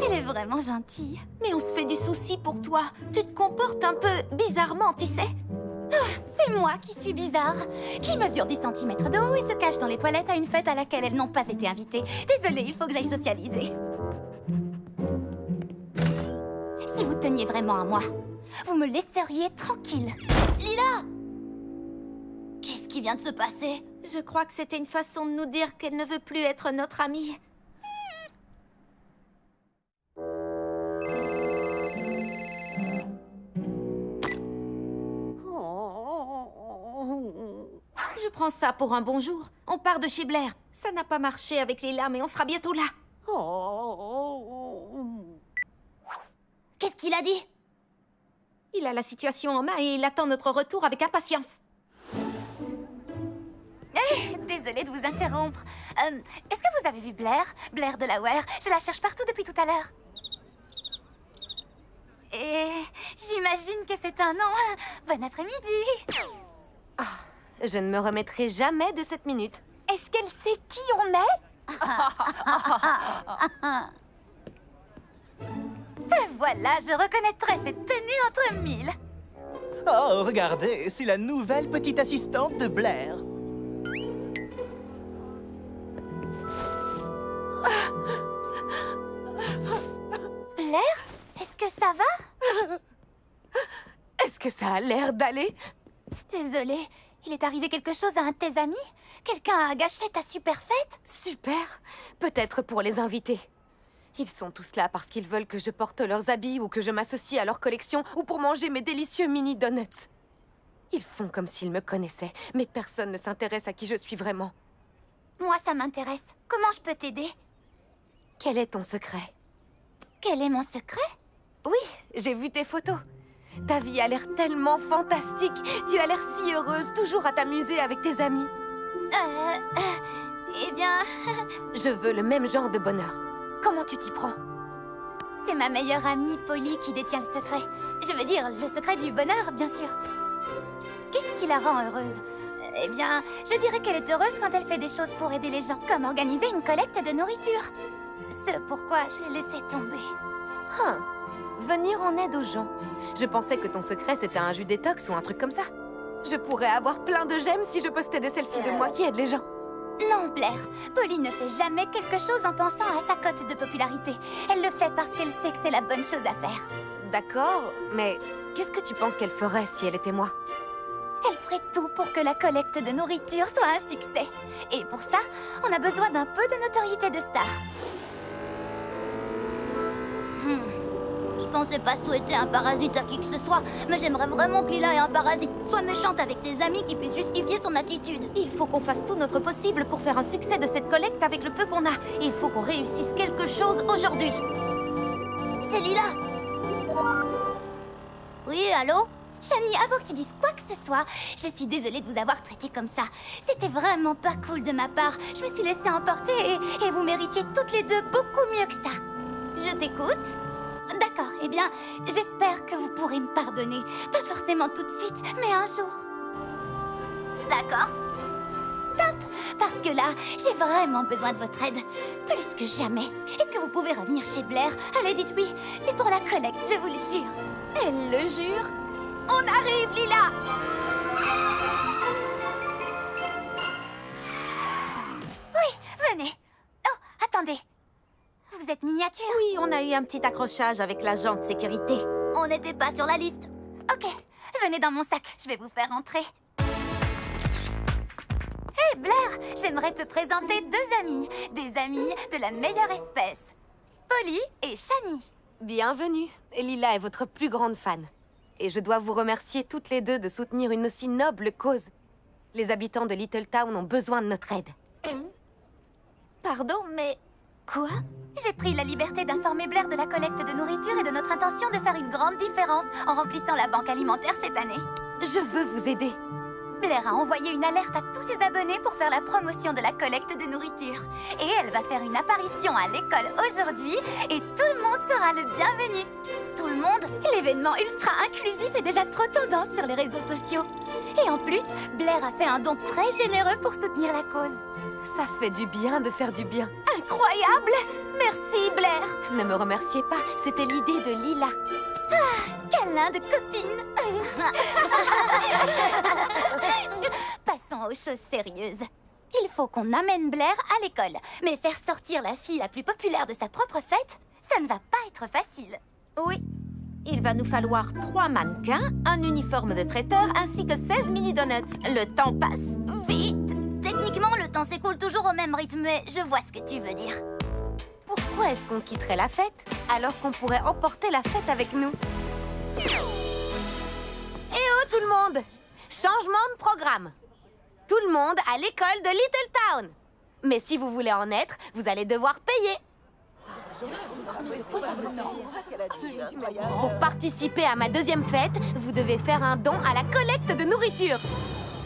elle est vraiment gentille. Mais on se fait du souci pour toi. Tu te comportes un peu bizarrement, tu sais. C'est moi qui suis bizarre, qui mesure 10 cm de haut et se cache dans les toilettes à une fête à laquelle elles n'ont pas été invitées. Désolée, il faut que j'aille socialiser. Si vous teniez vraiment à moi, vous me laisseriez tranquille. Lila! Qu'est-ce qui vient de se passer? Je crois que c'était une façon de nous dire qu'elle ne veut plus être notre amie. Je prends ça pour un bonjour. On part de chez Blair. Ça n'a pas marché avec Lila, mais on sera bientôt là. Qu'est-ce qu'il a dit? Il a la situation en main et il attend notre retour avec impatience. Désolée de vous interrompre. Est-ce que vous avez vu Blair? Blair Delaware. Je la cherche partout depuis tout à l'heure. Et j'imagine que c'est un nom. Bon après-midi. Je ne me remettrai jamais de cette minute. Est-ce qu'elle sait qui on est? Te voilà, je reconnaîtrai cette tenue entre 1000. Oh, regardez, c'est la nouvelle petite assistante de Blair. Blair? Est-ce que ça va? Est-ce que ça a l'air d'aller? Désolée, il est arrivé quelque chose à un de tes amis? Quelqu'un a gâché ta super fête? Super. Peut-être pour les invités. Ils sont tous là parce qu'ils veulent que je porte leurs habits ou que je m'associe à leur collection ou pour manger mes délicieux mini donuts. Ils font comme s'ils me connaissaient, mais personne ne s'intéresse à qui je suis vraiment. Moi, ça m'intéresse. Comment je peux t'aider? Quel est ton secret? Quel est mon secret? Oui, j'ai vu tes photos. Ta vie a l'air tellement fantastique. Tu as l'air si heureuse, toujours à t'amuser avec tes amis. Eh bien... Je veux le même genre de bonheur. Comment tu t'y prends? C'est ma meilleure amie, Polly, qui détient le secret. Je veux dire, le secret du bonheur, bien sûr. Qu'est-ce qui la rend heureuse? Eh bien, je dirais qu'elle est heureuse quand elle fait des choses pour aider les gens, comme organiser une collecte de nourriture. C'est pourquoi je l'ai laissé tomber. Venir en aide aux gens. Je pensais que ton secret, c'était un jus détox ou un truc comme ça. Je pourrais avoir plein de j'aime si je postais des selfies de moi qui aident les gens. Non, Blair. Polly ne fait jamais quelque chose en pensant à sa cote de popularité. Elle le fait parce qu'elle sait que c'est la bonne chose à faire. D'accord, mais qu'est-ce que tu penses qu'elle ferait si elle était moi? Elle ferait tout pour que la collecte de nourriture soit un succès. Et pour ça, on a besoin d'un peu de notoriété de star. Je pensais pas souhaiter un parasite à qui que ce soit, mais j'aimerais vraiment que Lila ait un parasite. Sois méchante avec tes amis qui puissent justifier son attitude. Il faut qu'on fasse tout notre possible pour faire un succès de cette collecte avec le peu qu'on a. Il faut qu'on réussisse quelque chose aujourd'hui. C'est Lila. Oui, allô? Shani, avant que tu dises quoi que ce soit, je suis désolée de vous avoir traité comme ça. C'était vraiment pas cool de ma part. Je me suis laissée emporter et vous méritiez toutes les deux beaucoup mieux que ça. Je t'écoute. D'accord, eh bien, j'espère que vous pourrez me pardonner. Pas forcément tout de suite, mais un jour. D'accord? Top! Parce que là, j'ai vraiment besoin de votre aide. Plus que jamais. Est-ce que vous pouvez revenir chez Blair? Allez, dites oui. C'est pour la collecte, je vous le jure. Elle le jure? On arrive, Lila! Oui, venez. Oh, attendez. Vous êtes miniature? Oui, on a eu un petit accrochage avec l'agent de sécurité. On n'était pas sur la liste. Ok, venez dans mon sac, je vais vous faire entrer. Hé, Blair, j'aimerais te présenter deux amis. Des amis de la meilleure espèce. Polly et Shani. Bienvenue. Lila est votre plus grande fan. Et je dois vous remercier toutes les deux de soutenir une aussi noble cause. Les habitants de Little Town ont besoin de notre aide. Pardon, mais... Quoi? J'ai pris la liberté d'informer Blair de la collecte de nourriture et de notre intention de faire une grande différence en remplissant la banque alimentaire cette année. Je veux vous aider. Blair a envoyé une alerte à tous ses abonnés pour faire la promotion de la collecte de nourriture. Et elle va faire une apparition à l'école aujourd'hui et tout le monde sera le bienvenu. Tout le monde? L'événement ultra inclusif est déjà trop tendance sur les réseaux sociaux. Et en plus, Blair a fait un don très généreux pour soutenir la cause. Ça fait du bien de faire du bien. Incroyable! Merci, Blair! Ne me remerciez pas, c'était l'idée de Lila. Câlin de copine. Passons aux choses sérieuses. Il faut qu'on amène Blair à l'école. Mais faire sortir la fille la plus populaire de sa propre fête, ça ne va pas être facile. Oui. Il va nous falloir 3 mannequins, un uniforme de traiteur ainsi que 16 mini-donuts. Le temps passe vite. Techniquement, le temps s'écoule toujours au même rythme, mais je vois ce que tu veux dire. Pourquoi est-ce qu'on quitterait la fête alors qu'on pourrait emporter la fête avec nous? Eh oh tout le monde! Changement de programme. Tout le monde à l'école de Little Town. Mais si vous voulez en être, vous allez devoir payer. Pour participer à ma deuxième fête, vous devez faire un don à la collecte de nourriture.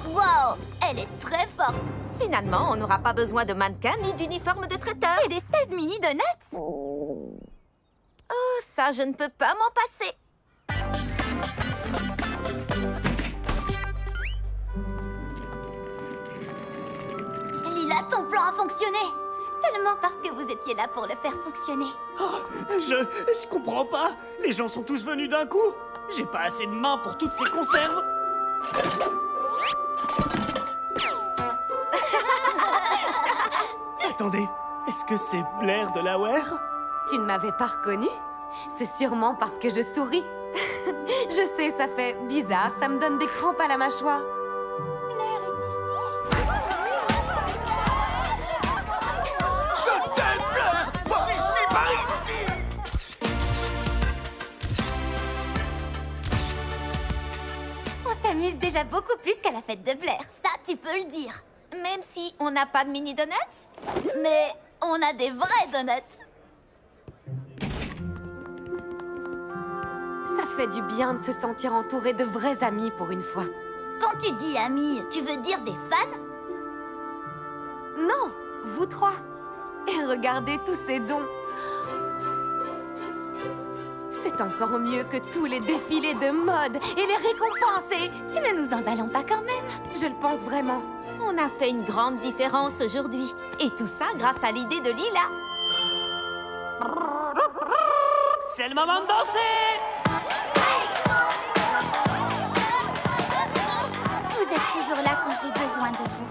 Wow, elle est très forte. Finalement, on n'aura pas besoin de mannequins ni d'uniforme de traiteur. Et des 16 mini-donuts. Oh, ça, je ne peux pas m'en passer. Lila, ton plan a fonctionné. Seulement parce que vous étiez là pour le faire fonctionner. Oh, je comprends pas. Les gens sont tous venus d'un coup. J'ai pas assez de mains pour toutes ces conserves. Attendez, est-ce que c'est Blair de Delaware? Tu ne m'avais pas reconnue? C'est sûrement parce que je souris. Je sais, ça fait bizarre, ça me donne des crampes à la mâchoire. Blair est ici. Je t'aime, Blair! Par ici, par ici! On s'amuse déjà beaucoup plus qu'à la fête de Blair, ça tu peux le dire. Même si on n'a pas de mini-donuts? Mais on a des vrais donuts. Ça fait du bien de se sentir entouré de vrais amis pour une fois. Quand tu dis amis, tu veux dire des fans? Non, vous trois. Et regardez tous ces dons. C'est encore mieux que tous les défilés de mode et les récompenses et ne nous emballons pas quand même. Je le pense vraiment. On a fait une grande différence aujourd'hui. Et tout ça grâce à l'idée de Lila. C'est le moment de danser! Vous êtes toujours là quand j'ai besoin de vous.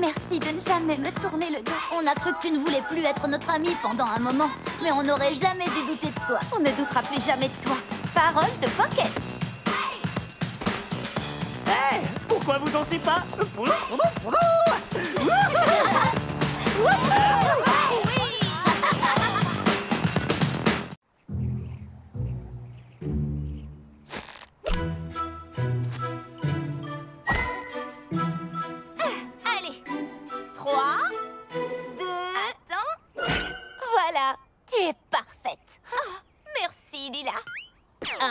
Merci de ne jamais me tourner le dos. On a cru que tu ne voulais plus être notre ami pendant un moment. Mais on n'aurait jamais dû douter de toi. On ne doutera plus jamais de toi. Parole de Pocket. Hey, pourquoi vous dansez pas? Allez. 3, 2... Attends. Voilà, tu es parfaite. Merci, Lila. 1,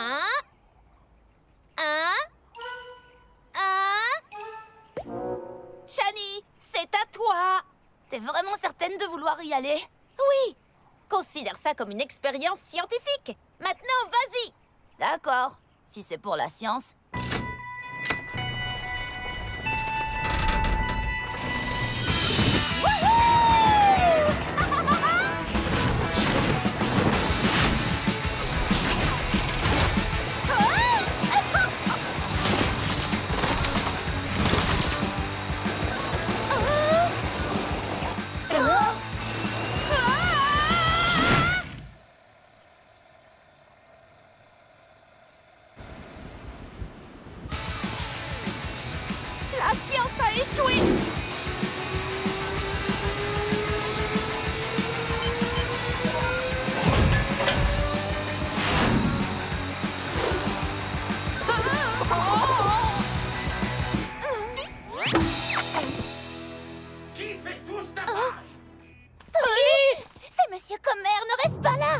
1, 1. Shani, c'est à toi. T'es vraiment certaine de vouloir y aller? Oui. Considère ça comme une expérience scientifique. Maintenant, vas-y. D'accord, si c'est pour la science. Commère, ne reste pas là!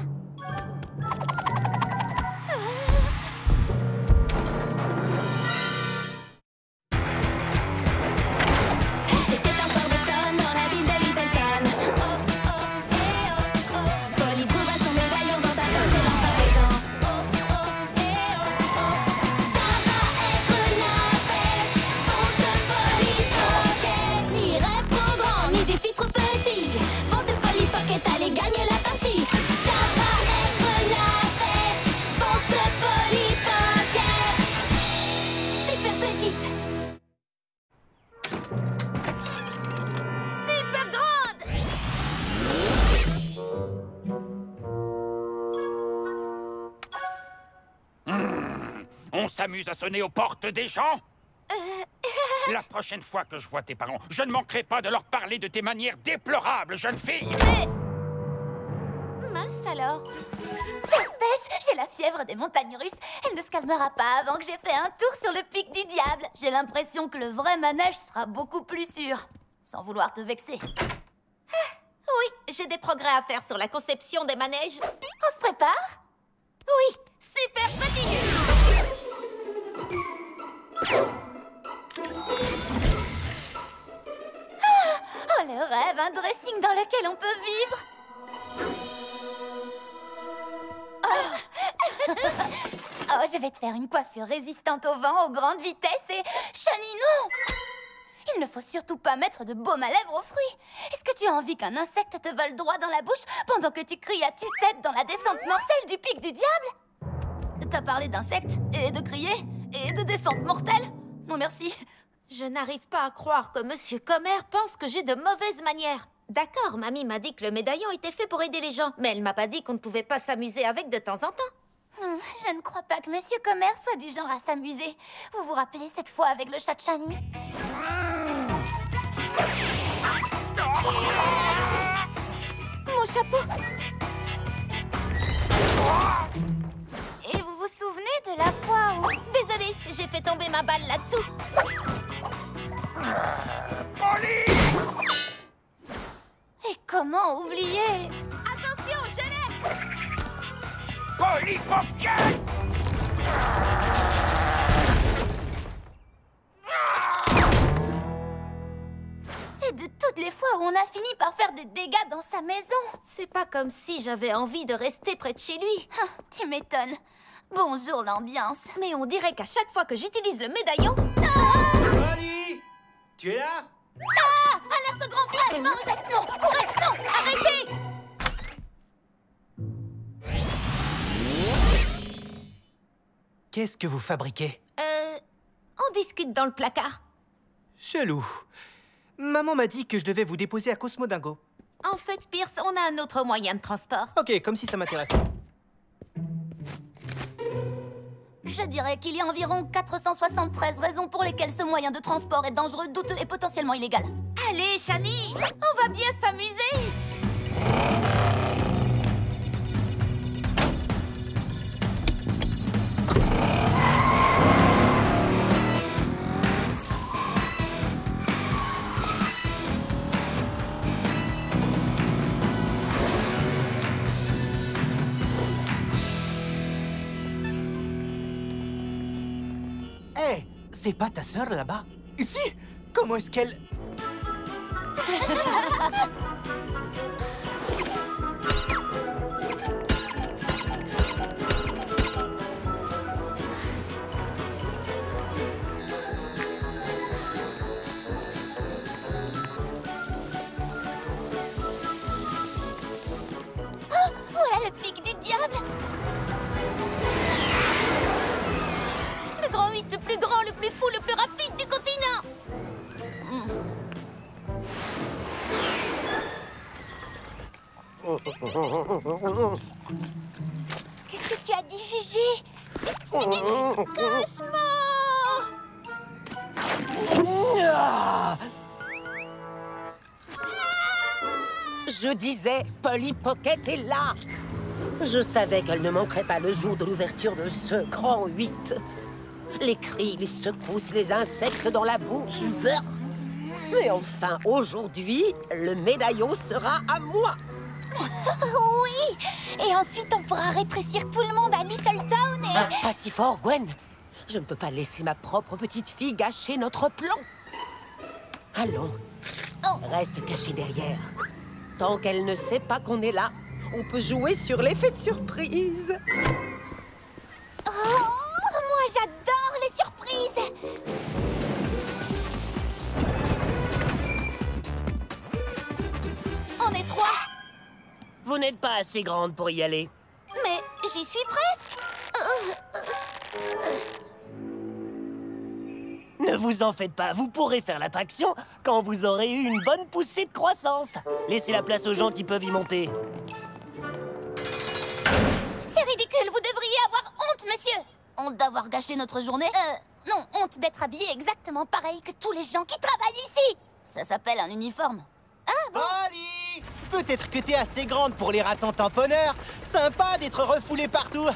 C'était un soir d'automne dans la ville de Little Town. Oh, oh, eh, oh, oh. Polly trouva son médaillon dans ta poche et l'en Oh, oh, eh, oh, oh. Ça va être la fête. Fonce Polly Pocket. Ni rêve trop grand, ni défi trop petit. Fonce Polly Pocket, allez gagner la partie. Ça va être la fête. Fonce Polly Pocket. Super petite. Super grande! On s'amuse à sonner aux portes des gens? La prochaine fois que je vois tes parents, je ne manquerai pas de leur parler de tes manières déplorables, jeune fille! Mince alors. Dépêche, j'ai la fièvre des montagnes russes. Elle ne se calmera pas avant que j'ai fait un tour sur le pic du diable. J'ai l'impression que le vrai manège sera beaucoup plus sûr. Sans vouloir te vexer. Oui, j'ai des progrès à faire sur la conception des manèges. On se prépare? Oui, super petit! Oh, le rêve, un dressing dans lequel on peut vivre. Oh, je vais te faire une coiffure résistante au vent, aux grandes vitesses et... Shani, non! Il ne faut surtout pas mettre de baume à lèvres aux fruits. Est-ce que tu as envie qu'un insecte te vole droit dans la bouche pendant que tu cries à tue-tête dans la descente mortelle du pic du diable? T'as parlé d'insectes et de crier et de descente mortelle? Non, merci. Je n'arrive pas à croire que Monsieur Commère pense que j'ai de mauvaises manières. D'accord, mamie m'a dit que le médaillon était fait pour aider les gens, mais elle m'a pas dit qu'on ne pouvait pas s'amuser avec de temps en temps. Je ne crois pas que Monsieur Commère soit du genre à s'amuser. Vous vous rappelez cette fois avec le chat de Shani? Mon chapeau! Et vous vous souvenez de la fois où... Désolée, j'ai fait tomber ma balle là-dessous. Polly! Et comment oublier? Attention, je l'ai! Polly Pocket! Et de toutes les fois où on a fini par faire des dégâts dans sa maison. C'est pas comme si j'avais envie de rester près de chez lui. Ah, tu m'étonnes. Bonjour l'ambiance. Mais on dirait qu'à chaque fois que j'utilise le médaillon... Polly! Tu es là? Ah! Alerte grand frère! Non, geste, non! Courez! Non! Arrêtez! Qu'est-ce que vous fabriquez? On discute dans le placard. Chelou. Maman m'a dit que je devais vous déposer à Cosmodingo. En fait, Pierce, on a un autre moyen de transport. Ok, comme si ça m'intéressait. Je dirais qu'il y a environ 473 raisons pour lesquelles ce moyen de transport est dangereux, douteux et potentiellement illégal. Allez, Shani, on va bien s'amuser. Hé, c'est pas ta sœur là-bas? Ici? Comment est-ce qu'elle... Voilà le pic du diable! Le grand 8, le plus grand, le plus fou, le plus rapide du continent. Qu'est-ce que tu as dit, Gigi? Cosmo! Je disais, Polly Pocket est là. Je savais qu'elle ne manquerait pas le jour de l'ouverture de ce grand 8. Les cris, les secousses, les insectes dans la bouche. Mais enfin, aujourd'hui, le médaillon sera à moi. Oui. Et ensuite, on pourra rétrécir tout le monde à Little Town et... Pas si fort, Gwen. Je ne peux pas laisser ma propre petite fille gâcher notre plan. Allons, reste cachée derrière. Tant qu'elle ne sait pas qu'on est là, on peut jouer sur l'effet de surprise. Oh, moi j'adore les surprises. On est 3. Vous n'êtes pas assez grande pour y aller. Mais j'y suis presque. Ne vous en faites pas, vous pourrez faire l'attraction quand vous aurez eu une bonne poussée de croissance. Laissez la place aux gens qui peuvent y monter. C'est ridicule, vous devriez avoir honte, monsieur. Honte d'avoir gâché notre journée? Non, honte d'être habillé exactement pareil que tous les gens qui travaillent ici. Ça s'appelle un uniforme. Ah bon? Polly! Peut-être que t'es assez grande pour les ratons tamponneurs. Sympa d'être refoulée partout.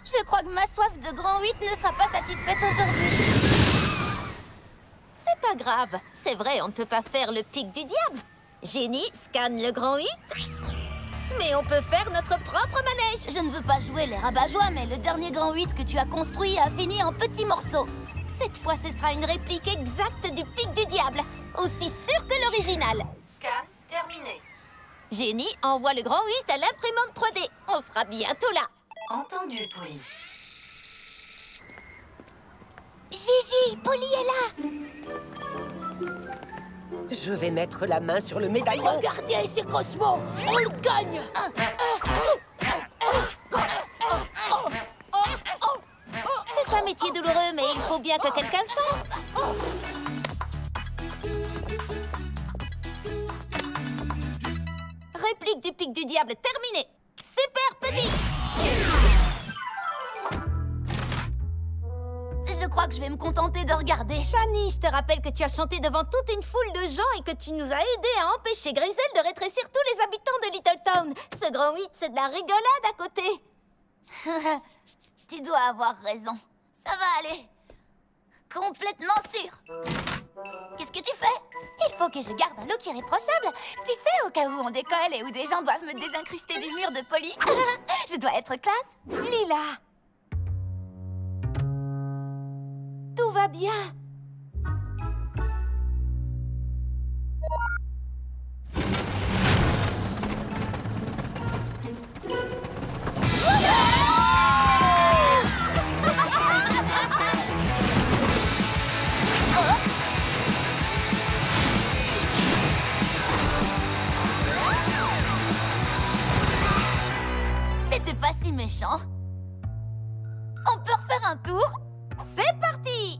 Je crois que ma soif de grand 8 ne sera pas satisfaite aujourd'hui. C'est pas grave. C'est vrai, on ne peut pas faire le pic du diable. Génie, scanne le grand 8. Mais on peut faire notre propre manège. Je ne veux pas jouer les rabat-joie, mais le dernier grand 8 que tu as construit a fini en petits morceaux. Cette fois, ce sera une réplique exacte du pic du diable. Aussi sûr que l'original. Scan terminé. Génie, envoie le grand 8 à l'imprimante 3D. On sera bientôt là. Entendu, Polly. Gigi, Polly est là. Je vais mettre la main sur le médaillon. Regardez, c'est Cosmo. On le gagne. C'est un métier douloureux, mais il faut bien que quelqu'un le fasse. Réplique du pic du diable terminée. Super petit. Je crois que je vais me contenter de regarder. Shani, je te rappelle que tu as chanté devant toute une foule de gens et que tu nous as aidés à empêcher Grisel de rétrécir tous les habitants de Little Town. Ce grand 8, c'est de la rigolade à côté. Tu dois avoir raison. Ça va aller. Complètement sûr. Qu'est-ce que tu fais? Il faut que je garde un look irréprochable. Tu sais, au cas où on décolle et où des gens doivent me désincruster du mur de Polly. Je dois être classe. Lila. Tout va bien. C'était pas si méchant. On peut refaire un tour? C'est parti!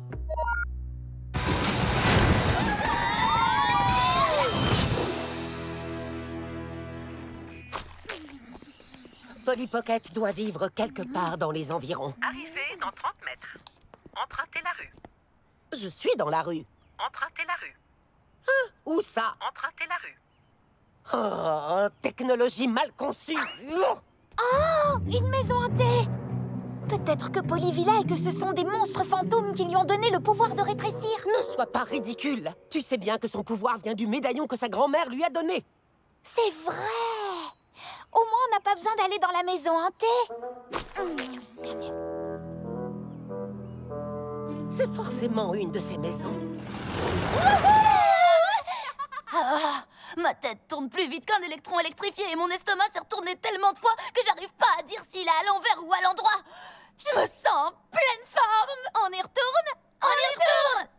Polly Pocket doit vivre quelque part dans les environs. Arrivez dans 30 mètres. Empruntez la rue. Je suis dans la rue. Empruntez la rue. Hein? Où ça? Empruntez la rue. Oh, technologie mal conçue. Oh, une maison hantée. Peut-être que Polly vit là et que ce sont des monstres fantômes qui lui ont donné le pouvoir de rétrécir. Ne sois pas ridicule. Tu sais bien que son pouvoir vient du médaillon que sa grand-mère lui a donné. C'est vrai. Au moins, on n'a pas besoin d'aller dans la maison hantée. C'est forcément une de ces maisons. Ah, ma tête tourne plus vite qu'un électron électrifié et mon estomac s'est retourné tellement de fois que j'arrive pas à dire s'il est à l'envers ou à l'endroit. Je me sens en pleine forme. On y retourne? On y retourne!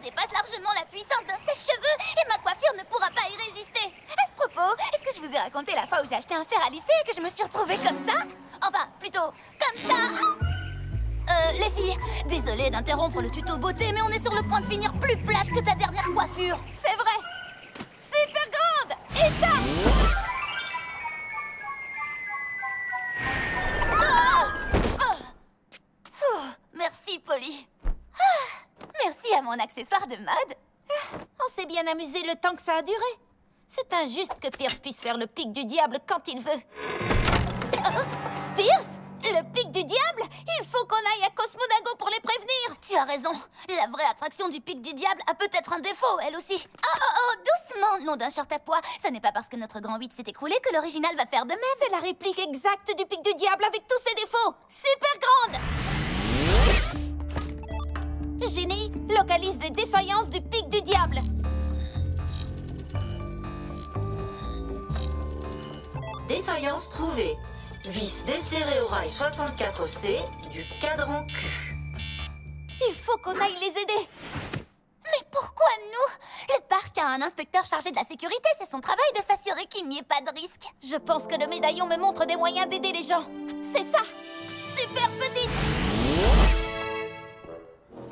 Dépasse largement la puissance d'un sèche-cheveux et ma coiffure ne pourra pas y résister. À ce propos, est-ce que je vous ai raconté la fois où j'ai acheté un fer à lisser et que je me suis retrouvée comme ça? Enfin, plutôt, comme ça. Les filles, désolée d'interrompre le tuto beauté, mais on est sur le point de finir plus plate que ta dernière coiffure. C'est vrai. Super grande. Échappe. Merci, Polly. Merci à mon accessoire de mode. On s'est bien amusé le temps que ça a duré. C'est injuste que Pierce puisse faire le pic du diable quand il veut. Pierce? Le pic du diable? Il faut qu'on aille à Cosmodago pour les prévenir. Tu as raison. La vraie attraction du pic du diable a peut-être un défaut, elle aussi. Oh, doucement, nom d'un short à pois. Ce n'est pas parce que notre grand 8 s'est écroulé que l'original va faire de même. C'est la réplique exacte du pic du diable avec tous ses défauts. Super grande. Génie, localise les défaillances du pic du diable. Défaillance trouvée. Vis desserré au rail 64C du cadran Q. Il faut qu'on aille les aider. Mais pourquoi nous? Le parc a un inspecteur chargé de la sécurité, c'est son travail de s'assurer qu'il n'y ait pas de risque. Je pense que le médaillon me montre des moyens d'aider les gens. C'est ça. Super petite.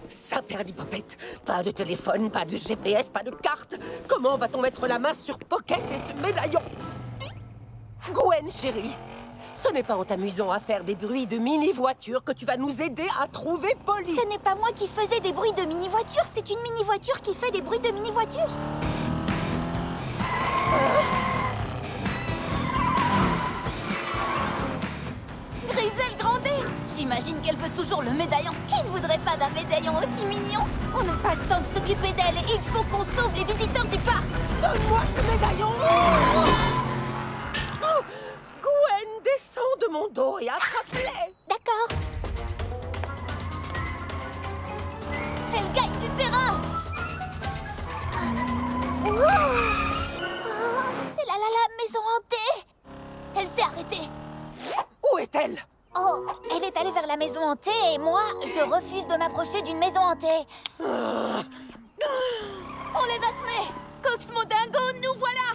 Ça, Perlipopette. Pas de téléphone, pas de GPS, pas de carte. Comment va-t-on mettre la main sur Pocket et ce médaillon? Gwen, chérie, ce n'est pas en t'amusant à faire des bruits de mini-voiture que tu vas nous aider à trouver Polly. Ce n'est pas moi qui faisais des bruits de mini-voiture, c'est une mini-voiture qui fait des bruits de mini-voiture. Griselle Grandet. J'imagine qu'elle veut toujours le médaillon. Qui ne voudrait pas d'un médaillon aussi mignon? On n'a pas le temps de s'occuper d'elle. Il faut qu'on sauve les visiteurs du parc. Donne-moi ce médaillon. Gwen, descends de mon dos et attrape-les. D'accord. Elle gagne du terrain. C'est la maison hantée. Elle s'est arrêtée. Où est-elle? Oh, elle est allée vers la maison hantée et moi, je refuse de m'approcher d'une maison hantée. On les a semés. Cosmodingo, nous voilà.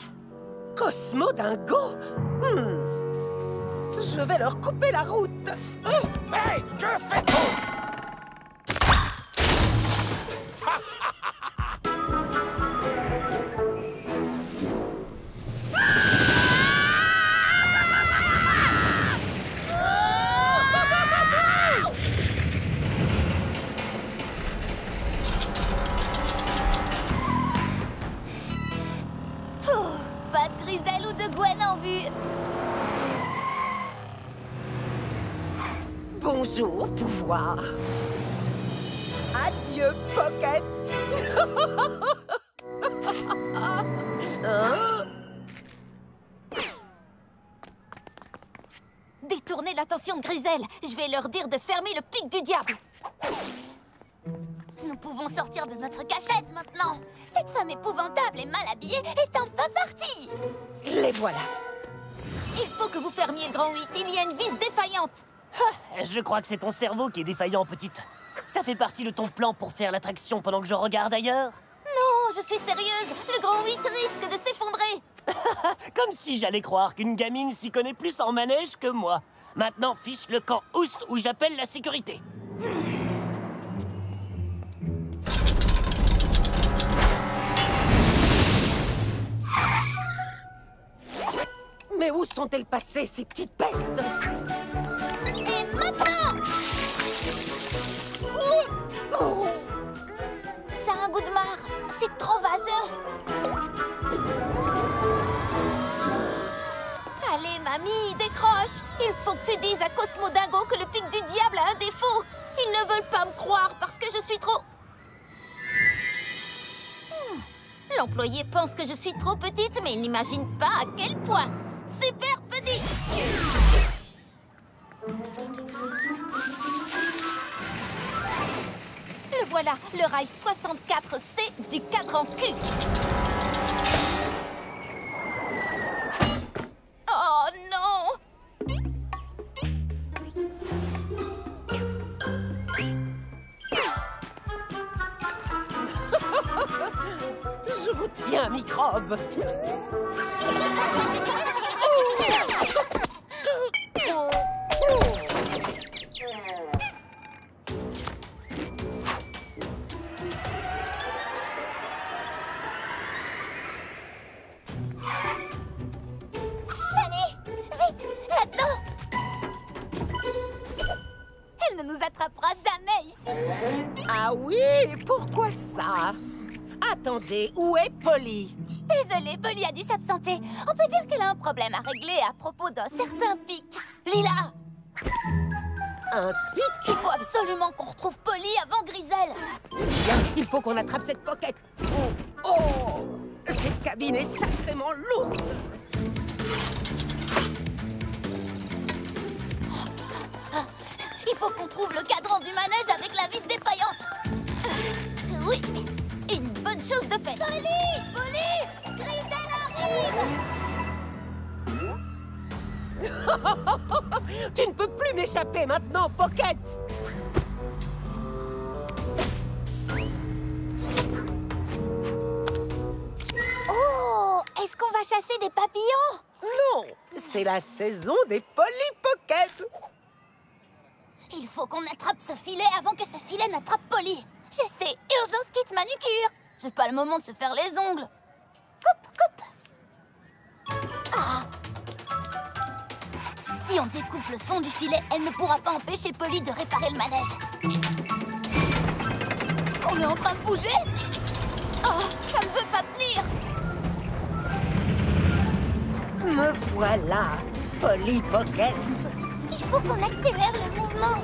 Cosmodingo? Je vais leur couper la route. Hey, que faites-vous? Pas de Griselle ou de Gwen en vue. Bonjour, pouvoir. Adieu, Pocket. Hein? Détournez l'attention de Griselle. Je vais leur dire de fermer le pic du diable. Nous pouvons sortir de notre cachette maintenant. Cette femme épouvantable et mal habillée est enfin partie. Les voilà. Il faut que vous fermiez le grand 8. Il y a une vis défaillante. Je crois que c'est ton cerveau qui est défaillant, petite. Ça fait partie de ton plan pour faire l'attraction pendant que je regarde ailleurs? Non, je suis sérieuse. Le grand 8 risque de s'effondrer. Comme si j'allais croire qu'une gamine s'y connaît plus en manège que moi. Maintenant, fiche le camp Oust où j'appelle la sécurité. Mais où sont-elles passées, ces petites pestes? Et maintenant! Ça a un goût de marre. C'est trop vaseux. Allez, mamie, décroche. Il faut que tu dises à Cosmodingo que le pic du diable a un défaut. Ils ne veulent pas me croire parce que je suis trop... L'employé pense que je suis trop petite, mais il n'imagine pas à quel point. Super petit. Le voilà, le rail 64C du cadran Q. Oh non! Je vous tiens, microbe. là-dedans! Elle ne nous attrapera jamais ici! Ah oui, pourquoi ça? Attendez, où est Polly? Désolée, Polly a dû s'absenter. On peut dire qu'elle a un problème à régler à propos d'un certain pic. Lila! Un pic? Il faut absolument qu'on retrouve Polly avant Grisel. Bien, il faut qu'on attrape cette pocket. Oh! Cette cabine est sacrément lourde. Il faut qu'on trouve le cadran du manège avec la vis défaillante. Oui, une bonne chose de faite. Polly! Polly! Grisel arrive! Tu ne peux plus m'échapper maintenant, Pocket! Oh! Est-ce qu'on va chasser des papillons? Non! C'est la saison des Polly Pocket! Il faut qu'on attrape ce filet avant que ce filet n'attrape Polly. Je sais, urgence kit manucure. C'est pas le moment de se faire les ongles. Coupe, coupe. Ah. Si on découpe le fond du filet, elle ne pourra pas empêcher Polly de réparer le manège. On est en train de bouger? Oh, ça ne veut pas tenir. Me voilà, Polly Pocket. Il faut qu'on accélère le mouvement.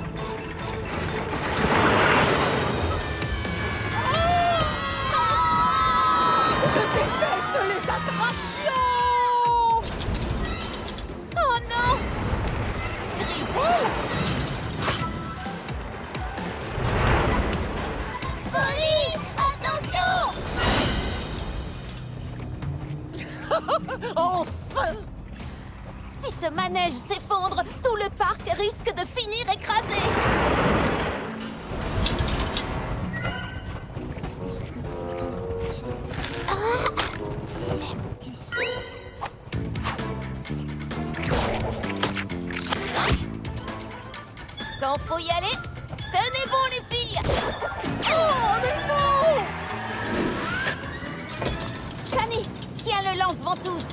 Je déteste les attractions! Oh non! Grisel! Polly! Attention! Enfin! Si ce manège s'effondre, tout le parc risque de finir écrasé. Quand faut y aller, tenez bon les filles. Oh mais non! Shani, tiens le lance-ventouse.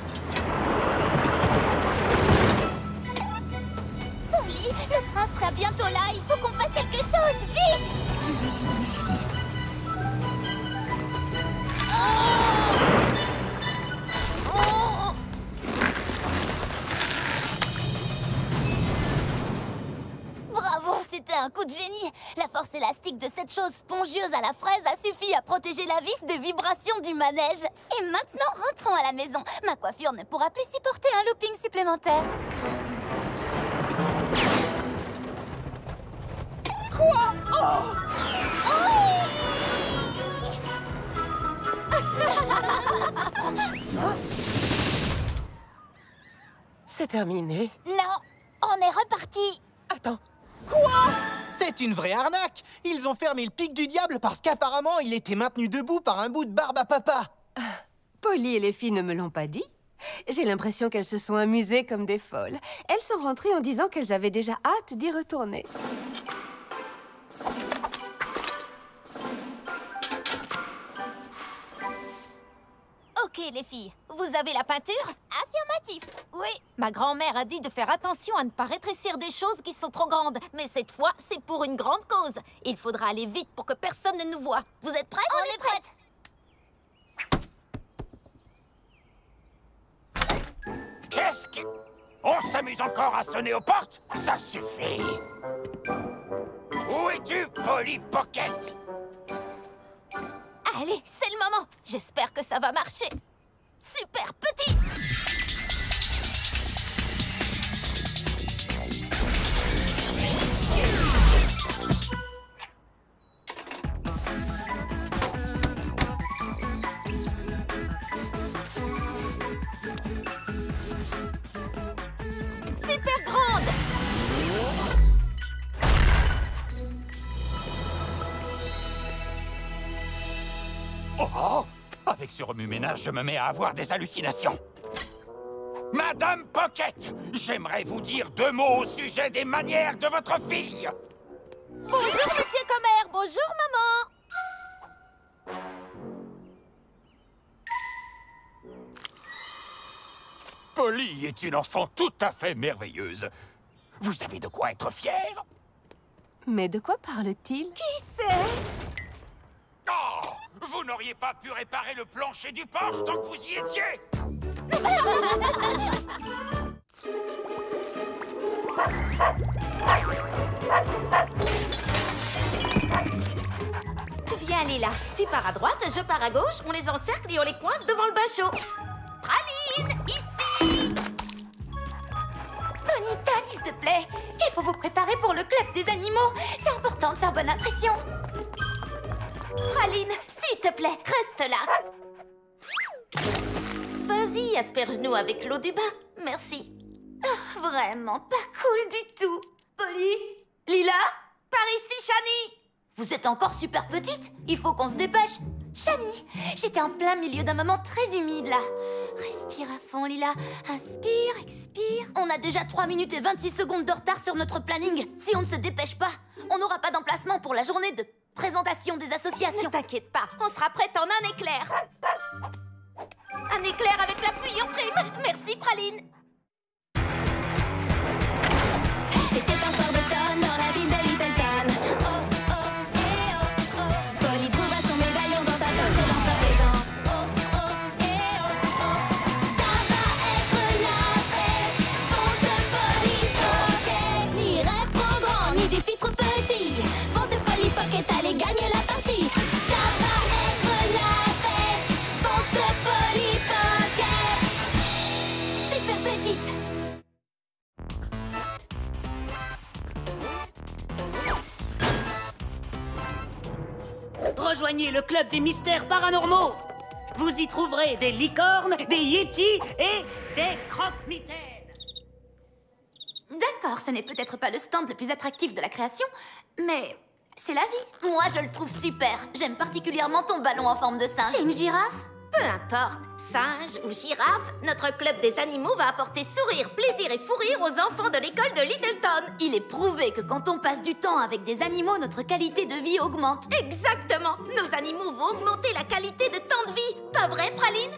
Polly, le train sera bientôt là. Il faut qu'on fasse quelque chose, vite! Oh! Oh! Bravo, c'était un coup de génie. La force élastique de cette chose spongieuse à la fraise a suffi à protéger la vis des vibrations du manège. Et maintenant, rentrons à la maison. Ma coiffure ne pourra plus supporter un looping supplémentaire. Quoi? Oh! C'est terminé. Non, on est reparti. Attends. Quoi? C'est une vraie arnaque. Ils ont fermé le pic du diable parce qu'apparemment il était maintenu debout par un bout de barbe à papa. Polly et les filles ne me l'ont pas dit. J'ai l'impression qu'elles se sont amusées comme des folles. Elles sont rentrées en disant qu'elles avaient déjà hâte d'y retourner. Ok, les filles, vous avez la peinture? Affirmatif. Oui, ma grand-mère a dit de faire attention à ne pas rétrécir des choses qui sont trop grandes. Mais cette fois, c'est pour une grande cause. Il faudra aller vite pour que personne ne nous voie. Vous êtes prêtes? On est prêtes. Qu'est-ce que... On s'amuse encore à sonner aux portes? Ça suffit! Où es-tu, Polly Pocket? Allez, c'est le moment. J'espère que ça va marcher. Super petit. Super grande. Oh! Avec ce remue-ménage, je me mets à avoir des hallucinations. Madame Pocket, j'aimerais vous dire 2 mots au sujet des manières de votre fille. Bonjour, Monsieur Comer. Bonjour, maman. Polly est une enfant tout à fait merveilleuse. Vous avez de quoi être fier. Mais de quoi parle-t-il? Qui c'est? Oh! Vous n'auriez pas pu réparer le plancher du Porsche tant que vous y étiez. Viens, Lila. Tu pars à droite, je pars à gauche, on les encercle et on les coince devant le bachot. Praline, ici! Bonita, s'il te plaît, il faut vous préparer pour le club des animaux. C'est important de faire bonne impression. Praline, s'il te plaît, reste là. Vas-y, asperge-nous avec l'eau du bain. Merci. Oh, vraiment pas cool du tout. Polly? Lila? Par ici, Shani! Vous êtes encore super petite? Il faut qu'on se dépêche. Shani, j'étais en plein milieu d'un moment très humide là. Respire à fond, Lila. Inspire, expire. On a déjà 3 minutes et 26 secondes de retard sur notre planning. Si on ne se dépêche pas, on n'aura pas d'emplacement pour la journée de présentation des associations. Ne t'inquiète pas, on sera prête en un éclair. Un éclair avec la pluie en prime. Merci, Praline. C'était un soir d'automne dans la ville de Littleton. Oh, oh, eh, oh, oh. Polly trouva son médaillon dans ta poche et lance à présent. Oh, oh, eh, oh, oh. Ça va être la fête. Fonce Polly Pocket. Ni rêve trop grand, ni défi trop petit. Fonce Polly Pocket, allez gagner la partie. Ça va être la fête. Fonce Polly Pocket. Super petite. Rejoignez le club des mystères paranormaux. Vous y trouverez des licornes, des yétis et des croque-mitaines. D'accord, ce n'est peut-être pas le stand le plus attractif de la création, mais c'est la vie. Moi, je le trouve super. J'aime particulièrement ton ballon en forme de singe. C'est une girafe? Peu importe, singe ou girafe, notre club des animaux va apporter sourire, plaisir et fou rire aux enfants de l'école de Littleton. Il est prouvé que quand on passe du temps avec des animaux, notre qualité de vie augmente. Exactement. Nos animaux vont augmenter la qualité de temps de vie. Pas vrai, Praline?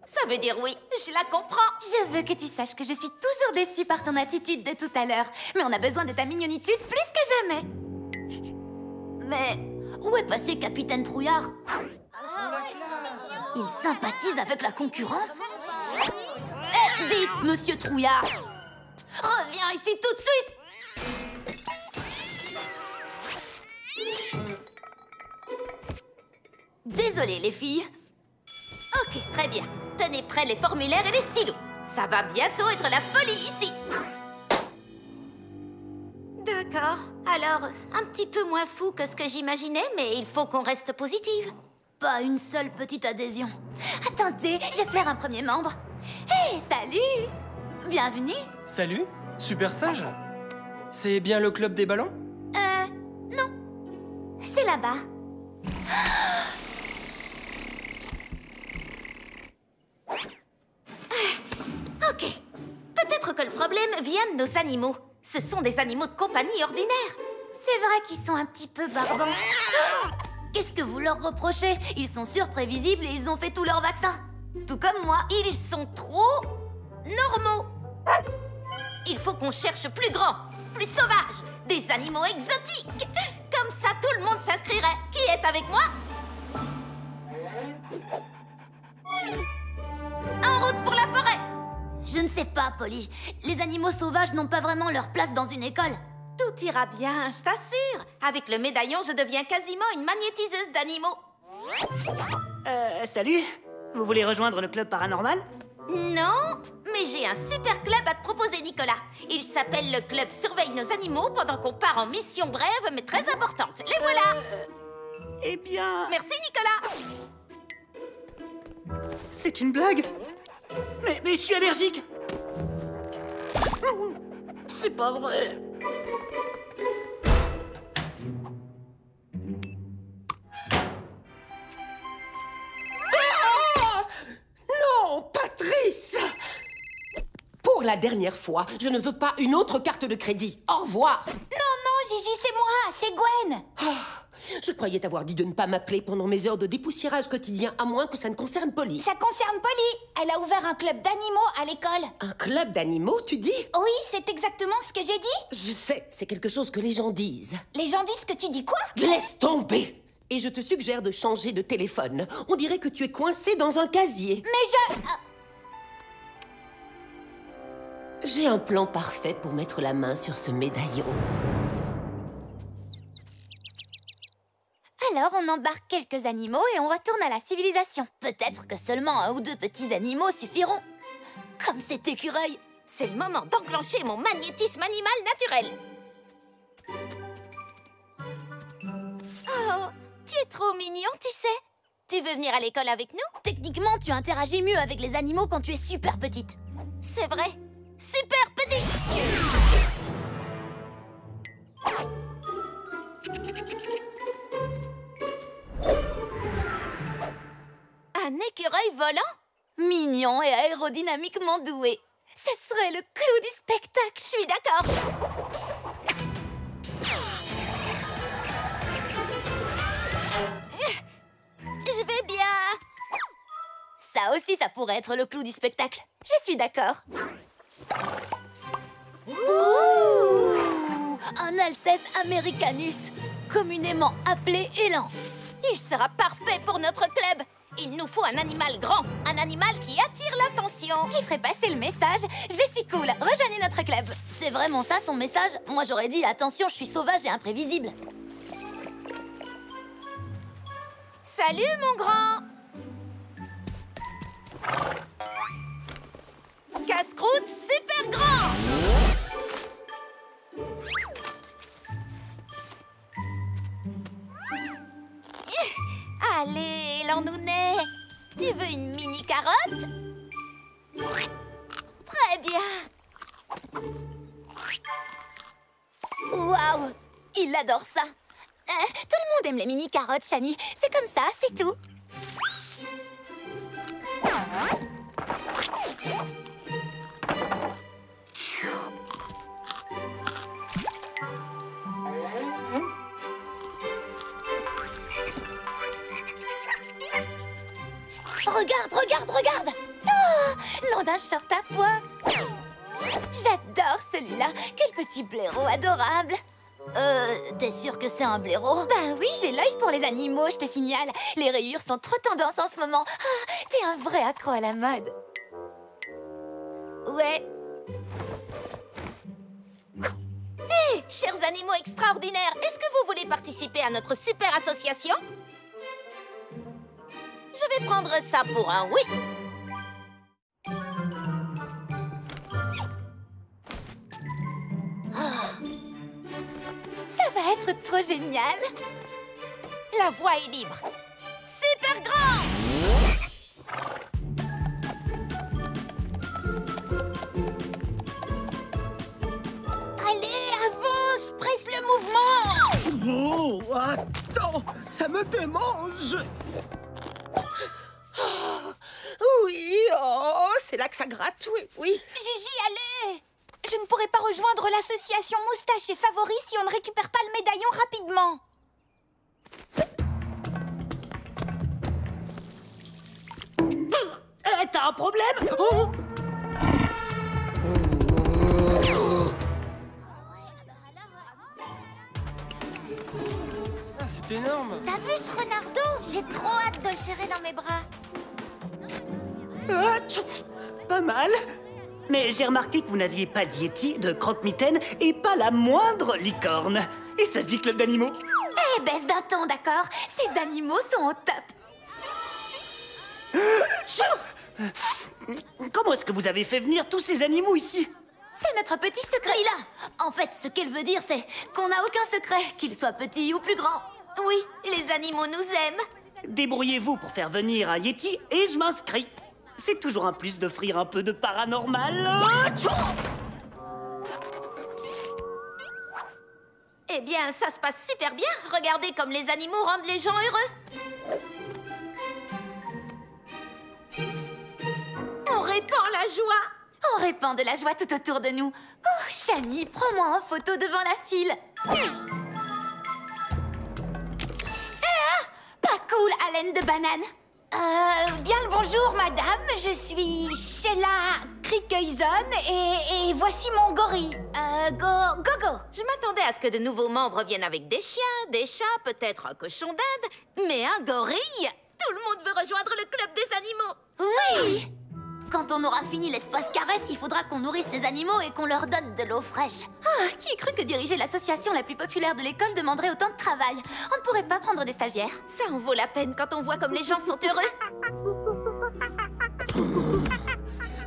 Ça veut dire oui, je la comprends. Je veux que tu saches que je suis toujours déçue par ton attitude de tout à l'heure. Mais on a besoin de ta mignonitude plus que jamais. Mais où est passé Capitaine Trouillard? Il sympathise avec la concurrence? Eh, dites, Monsieur Trouillard! Reviens ici tout de suite! Désolée, les filles. Ok, très bien. Tenez prêts les formulaires et les stylos. Ça va bientôt être la folie ici. D'accord. Alors, un petit peu moins fou que ce que j'imaginais, mais il faut qu'on reste positive. Pas une seule petite adhésion. Attendez, je flaire un premier membre. Hé, salut! Bienvenue. Salut, super sage. C'est bien le club des ballons? Non. C'est là-bas. Ok. Peut-être que le problème vient de nos animaux. Ce sont des animaux de compagnie ordinaires. C'est vrai qu'ils sont un petit peu barbants. Qu'est-ce que vous leur reprochez? Ils sont surprévisibles et ils ont fait tous leurs vaccins. Tout comme moi, ils sont trop normaux. Il faut qu'on cherche plus grand, plus sauvage, des animaux exotiques. Comme ça, tout le monde s'inscrirait. Qui est avec moi? En route pour la forêt. Je ne sais pas, Polly. Les animaux sauvages n'ont pas vraiment leur place dans une école. Tout ira bien, je t'assure. Avec le médaillon, je deviens quasiment une magnétiseuse d'animaux. Salut. Vous voulez rejoindre le club paranormal? Non, mais j'ai un super club à te proposer, Nicolas. Il s'appelle le club Surveille nos animaux pendant qu'on part en mission brève, mais très importante. Les voilà. Eh bien... Merci, Nicolas. C'est une blague? Mais je suis allergique. C'est pas vrai. Non, Patrice! Pour la dernière fois, je ne veux pas une autre carte de crédit. Au revoir. Non, Gigi, c'est moi, c'est Gwen. Je croyais t'avoir dit de ne pas m'appeler pendant mes heures de dépoussiérage quotidien, à moins que ça ne concerne Polly. Ça concerne Polly. Elle a ouvert un club d'animaux à l'école. Un club d'animaux, tu dis? Oui, c'est exactement ce que j'ai dit. Je sais, c'est quelque chose que les gens disent. Les gens disent que tu dis quoi? Laisse tomber! Et je te suggère de changer de téléphone. On dirait que tu es coincé dans un casier. Mais J'ai un plan parfait pour mettre la main sur ce médaillon. Alors on embarque quelques animaux et on retourne à la civilisation. Peut-être que seulement un ou deux petits animaux suffiront. Comme cet écureuil. C'est le moment d'enclencher mon magnétisme animal naturel. Oh, tu es trop mignon, tu sais. Tu veux venir à l'école avec nous? Techniquement, tu interagis mieux avec les animaux quand tu es super petite. C'est vrai. Super petite. Un écureuil volant? Mignon et aérodynamiquement doué. Ce serait le clou du spectacle, je suis d'accord. Je vais bien. Ça aussi, ça pourrait être le clou du spectacle. Je suis d'accord. Ouh, un Alceste americanus, communément appelé élan. Il sera parfait pour notre club. Il nous faut un animal grand, un animal qui attire l'attention. Qui ferait passer le message « Je suis cool, rejoignez notre club ». C'est vraiment ça son message? Moi j'aurais dit « Attention, je suis sauvage et imprévisible ». Salut mon grand. Casse-croûte super grand. Allez, l'ennounet. Tu veux une mini carotte? Très bien. Waouh, il adore ça. Tout le monde aime les mini carottes, Shani. C'est comme ça, c'est tout. Regarde, regarde, regarde! Oh, nom d'un short à pois! J'adore celui-là! Quel petit blaireau adorable! T'es sûre que c'est un blaireau? Ben oui, j'ai l'œil pour les animaux, je te signale. Les rayures sont trop tendance en ce moment. Ah, t'es un vrai accro à la mode. Ouais. Hé, chers animaux extraordinaires, est-ce que vous voulez participer à notre super association? Je vais prendre ça pour un oui. Ça va être trop génial. La voie est libre. Super grand! Allez, avance, presse le mouvement. Oh, attends, ça me démange. Oui, oh, c'est là que ça gratte, oui, oui. Gigi, allez. Je ne pourrai pas rejoindre l'association Moustache et Favoris si on ne récupère pas le médaillon rapidement. T'as un problème? Oh! Ah, c'est énorme. T'as vu ce renardeau? J'ai trop hâte de le serrer dans mes bras. Ah, pas mal. Mais j'ai remarqué que vous n'aviez pas de Yeti, de croque-mitaine et pas la moindre licorne. Et ça se dit club d'animaux? Eh, baisse d'un ton, d'accord? Ces animaux sont au top. Comment est-ce que vous avez fait venir tous ces animaux ici? C'est notre petit secret. Là, en fait, ce qu'elle veut dire, c'est qu'on n'a aucun secret, qu'il soit petit ou plus grand. Oui, les animaux nous aiment. Débrouillez-vous pour faire venir un Yeti et je m'inscris. C'est toujours un plus d'offrir un peu de paranormal. Eh bien, ça se passe super bien. Regardez comme les animaux rendent les gens heureux. On répand la joie. On répand de la joie tout autour de nous. Oh, Shani, prends-moi en photo devant la file. haleine de banane. Bien le bonjour, madame. Je suis Sheila Crickeuson et voici mon gorille. Gogo. Je m'attendais à ce que de nouveaux membres viennent avec des chiens, des chats, peut-être un cochon d'Inde, mais un gorille. Tout le monde veut rejoindre le club des animaux. Oui! Quand on aura fini l'espace caresse, il faudra qu'on nourrisse les animaux et qu'on leur donne de l'eau fraîche. Ah, qui eût cru que diriger l'association la plus populaire de l'école demanderait autant de travail? On ne pourrait pas prendre des stagiaires. Ça en vaut la peine quand on voit comme les gens sont heureux.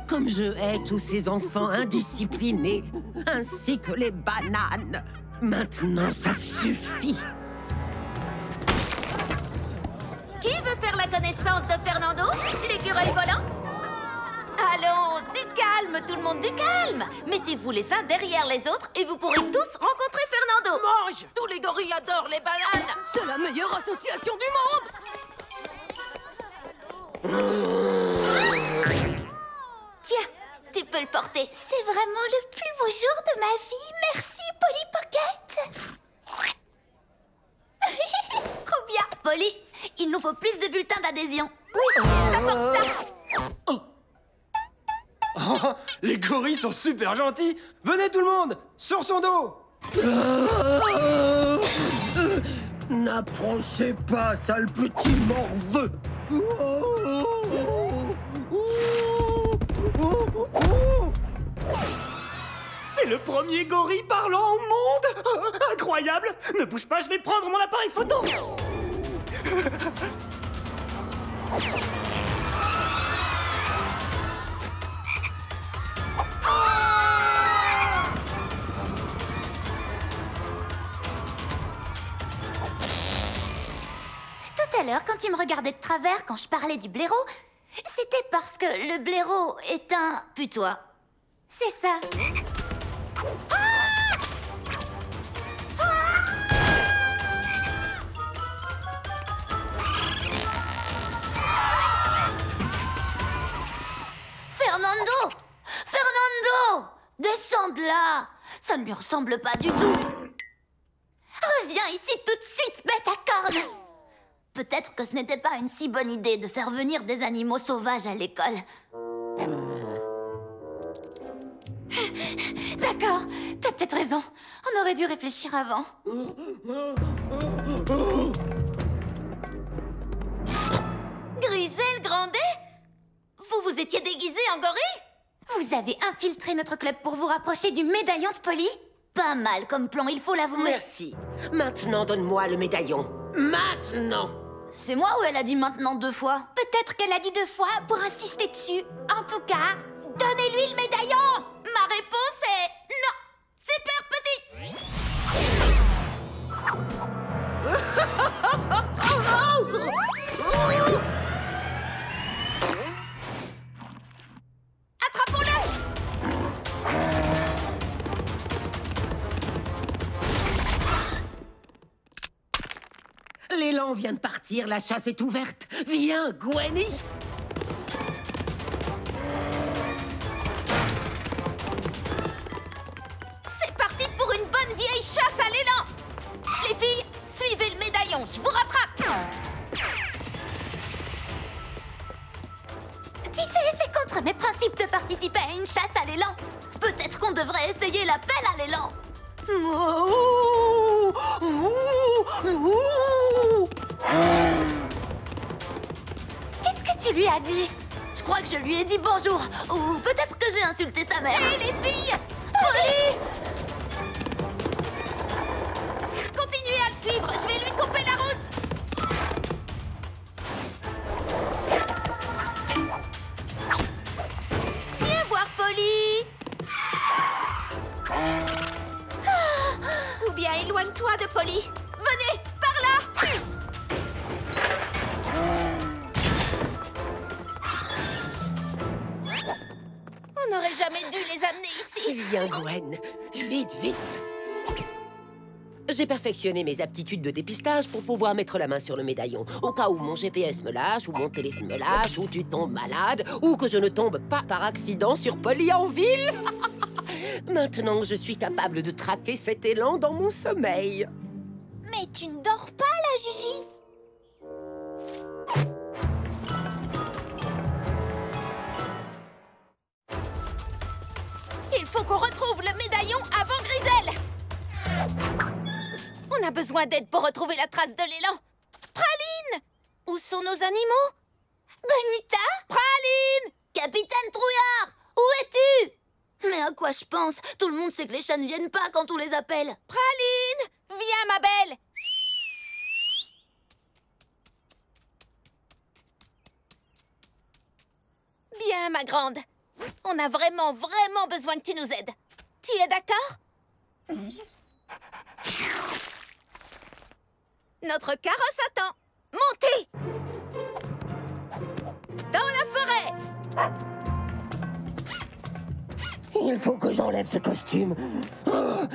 Comme je hais tous ces enfants indisciplinés, ainsi que les bananes. Maintenant, ça suffit. Qui veut faire la connaissance de Fernando, l'écureuil volant? Allons, du calme, tout le monde, du calme. Mettez-vous les uns derrière les autres et vous pourrez tous rencontrer Fernando. Mange! Tous les gorilles adorent les bananes! C'est la meilleure association du monde! Tiens, tu peux le porter. C'est vraiment le plus beau jour de ma vie. Merci, Polly Pocket. Trop bien. Polly, il nous faut plus de bulletins d'adhésion. Oui, je t'apporte ça. Oh, les gorilles sont super gentils. Venez tout le monde, sur son dos. N'approchez pas, sale petit morveux. C'est le premier gorille parlant au monde. Incroyable. Ne bouge pas, je vais prendre mon appareil photo. Tout à l'heure, quand tu me regardais de travers quand je parlais du blaireau, c'était parce que le blaireau est un putois. C'est ça. Fernando! Fernando! Descends de là! Ça ne lui ressemble pas du tout. Reviens ici tout de suite, bête à cornes! Peut-être que ce n'était pas une si bonne idée de faire venir des animaux sauvages à l'école. D'accord, t'as peut-être raison. On aurait dû réfléchir avant. Griselle Grandet? Vous étiez déguisé en gorille? Vous avez infiltré notre club pour vous rapprocher du médaillon de Polly? Pas mal comme plan, il faut l'avouer. Merci. Maintenant, donne-moi le médaillon. Maintenant! C'est moi ou elle a dit maintenant 2 fois? Peut-être qu'elle a dit 2 fois pour insister dessus. En tout cas, donnez-lui le médaillon! Ma réponse est non! Super petite! Attrapons-le! L'élan vient de partir, la chasse est ouverte. Viens, Gwenny! C'est parti pour une bonne vieille chasse à l'élan! Les filles, suivez le médaillon, je vous rattrape! Tu sais, c'est contre mes principes de participer à une chasse à l'élan. Peut-être qu'on devrait essayer l'appel à l'élan. Qu'est-ce que tu lui as dit? Je crois que je lui ai dit bonjour. Ou peut-être que j'ai insulté sa mère. Hé, les filles! Polly! Continuez à le suivre, je vais lui couper la route! Viens voir Polly! Ou bien éloigne-toi de Polly. Venez, par là! On n'aurait jamais dû les amener ici. Viens, Gwen. Vite, vite. J'ai perfectionné mes aptitudes de dépistage pour pouvoir mettre la main sur le médaillon. Au cas où mon GPS me lâche, ou mon téléphone me lâche, ou tu tombes malade, ou que je ne tombe pas par accident sur Polly en ville. Maintenant, je suis capable de traquer cet élan dans mon sommeil. Mais tu ne dors pas, là, Gigi? Il faut qu'on retrouve le médaillon avant Griselle. On a besoin d'aide pour retrouver la trace de l'élan. Praline! Où sont nos animaux? Bonita? Praline! Capitaine Trouillard! Où es-tu? Mais à quoi je pense? Tout le monde sait que les chats ne viennent pas quand on les appelle. Praline! Viens, ma belle! Bien, ma grande. On a vraiment besoin que tu nous aides. Tu es d'accord? Notre carrosse attend. Montez! Dans la forêt! Il faut que j'enlève ce costume. Oh,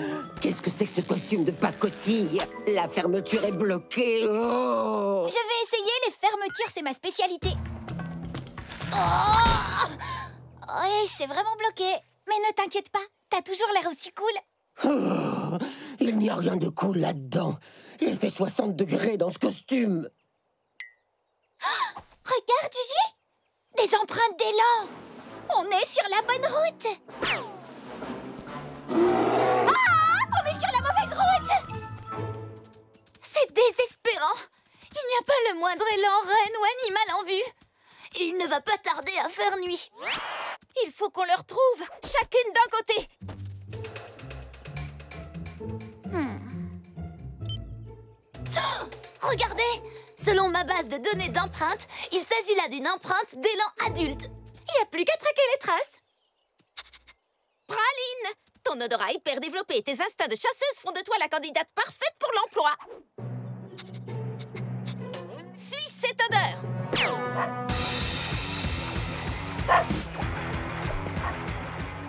qu'est-ce que c'est que ce costume de pacotille? La fermeture est bloquée. Oh. Je vais essayer les fermetures, c'est ma spécialité. Oh! Oui, c'est vraiment bloqué. Mais ne t'inquiète pas, t'as toujours l'air aussi cool. Oh, il n'y a rien de cool là-dedans. Il fait 60 degrés dans ce costume. Oh, regarde, Gigi! Des empreintes d'élan! On est sur la bonne route! Ah! On est sur la mauvaise route! C'est désespérant! Il n'y a pas le moindre élan, reine ou animal en vue. Il ne va pas tarder à faire nuit. Il faut qu'on le retrouve, chacune d'un côté. Oh, regardez! Selon ma base de données d'empreintes, il s'agit là d'une empreinte d'élan adulte. Il n'y a plus qu'à traquer les traces. Praline, ton odorat hyper développé et tes instincts de chasseuse font de toi la candidate parfaite pour l'emploi. Suis cette odeur.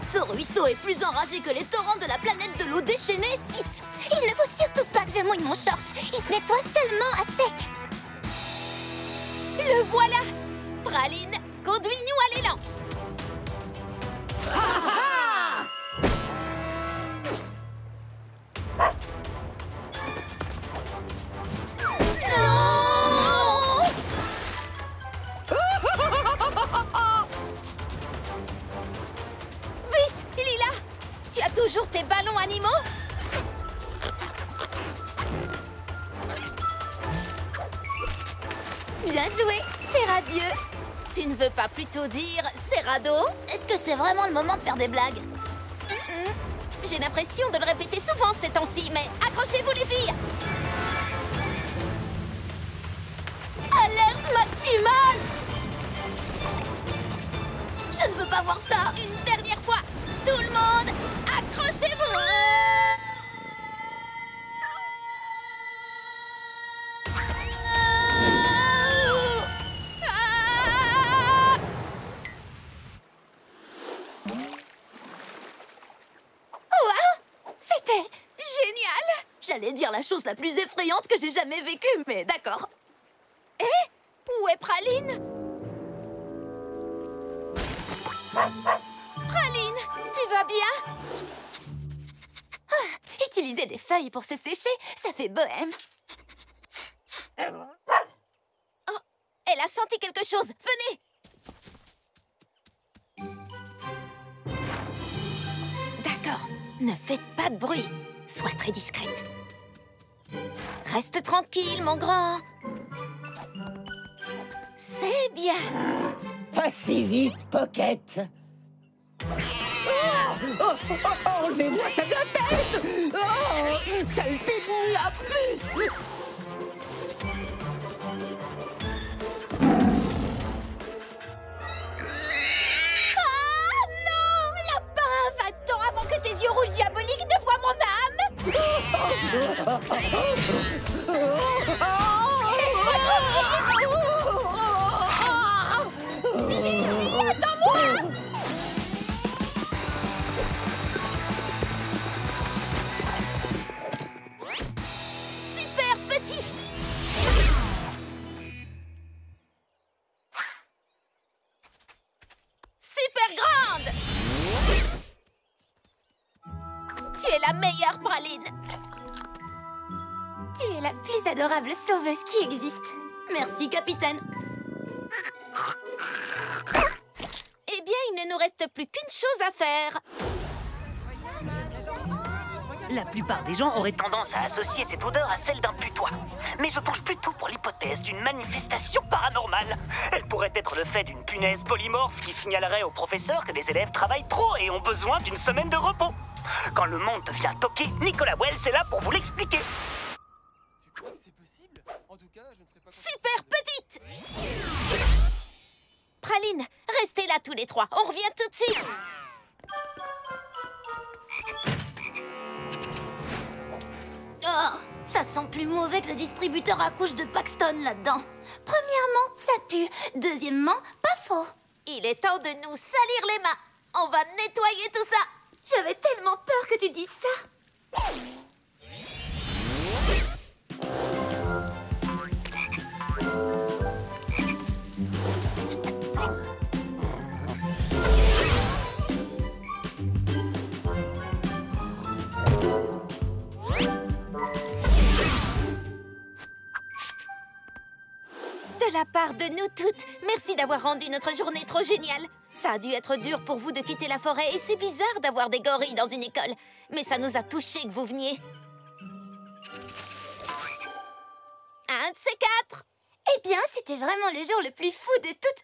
Ce ruisseau est plus enragé que les torrents de la planète de l'eau déchaînée 6. Il ne faut surtout pas que je mouille mon short. Il se nettoie seulement à sec. Le voilà. Praline, conduis-nous à l'élan. Non! Vite, Lila! Tu as toujours tes ballons animaux? Bien joué, c'est radieux. Tu ne veux pas plutôt dire c'est radeau? Est-ce que c'est vraiment le moment de faire des blagues? J'ai l'impression de le répéter souvent ces temps-ci, mais accrochez-vous les filles! Alerte maximale! Je ne veux pas voir ça! Une dernière fois! Tout le monde, accrochez-vous! J'allais dire la chose la plus effrayante que j'ai jamais vécue, mais d'accord. Hé, où est Praline? Praline, tu vas bien? Utiliser des feuilles pour se sécher, ça fait bohème. Oh, elle a senti quelque chose. Venez! D'accord, ne faites pas de bruit. Sois très discrète. Reste tranquille, mon grand. C'est bien. Pas si vite, Pocket. Enlevez-moi ça de la tête. Oh, saleté de la puce. Ah non! Lapin, va-t'en avant que tes yeux rouges diaboliques ne voient mon âme! Laisse-moi tranquille! Gigi, attends-moi! Super petit! Super grande! Tu es la meilleure, Praline! Tu es la plus adorable sauveuse qui existe. Merci, capitaine. Eh bien, il ne nous reste plus qu'une chose à faire. La plupart des gens auraient tendance à associer cette odeur à celle d'un putois. Mais je penche plutôt pour l'hypothèse d'une manifestation paranormale. Elle pourrait être le fait d'une punaise polymorphe qui signalerait au professeur que les élèves travaillent trop et ont besoin d'une semaine de repos. Quand le monde devient toqué, Nicolas Wells est là pour vous l'expliquer. Tu crois que c'est possible? En tout cas, je ne serais pas... Super petite! Praline, restez là tous les trois. On revient tout de suite. Oh, ça sent plus mauvais que le distributeur à couches de Paxton là-dedans. Premièrement, ça pue. Deuxièmement, pas faux. Il est temps de nous salir les mains. On va nettoyer tout ça. J'avais tellement peur que tu dises ça. De la part de nous toutes, merci d'avoir rendu notre journée trop géniale. Ça a dû être dur pour vous de quitter la forêt et c'est bizarre d'avoir des gorilles dans une école. Mais ça nous a touchés que vous veniez. Un de ces quatre. Eh bien, c'était vraiment le jour le plus fou de toute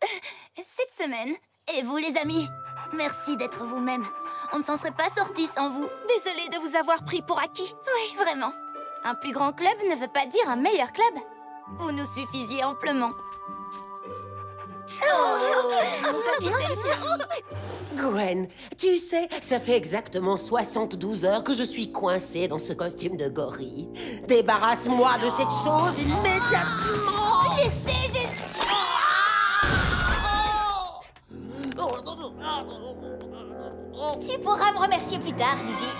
cette semaine. Et vous, les amis, merci d'être vous-même. On ne s'en serait pas sortis sans vous. Désolée de vous avoir pris pour acquis. Oui, vraiment. Un plus grand club ne veut pas dire un meilleur club. Vous nous suffisiez amplement. Gwen, tu sais, ça fait exactement 72 heures que je suis coincée dans ce costume de gorille. Débarrasse-moi de cette chose immédiatement! Je sais. Tu pourras me remercier plus tard, Gigi.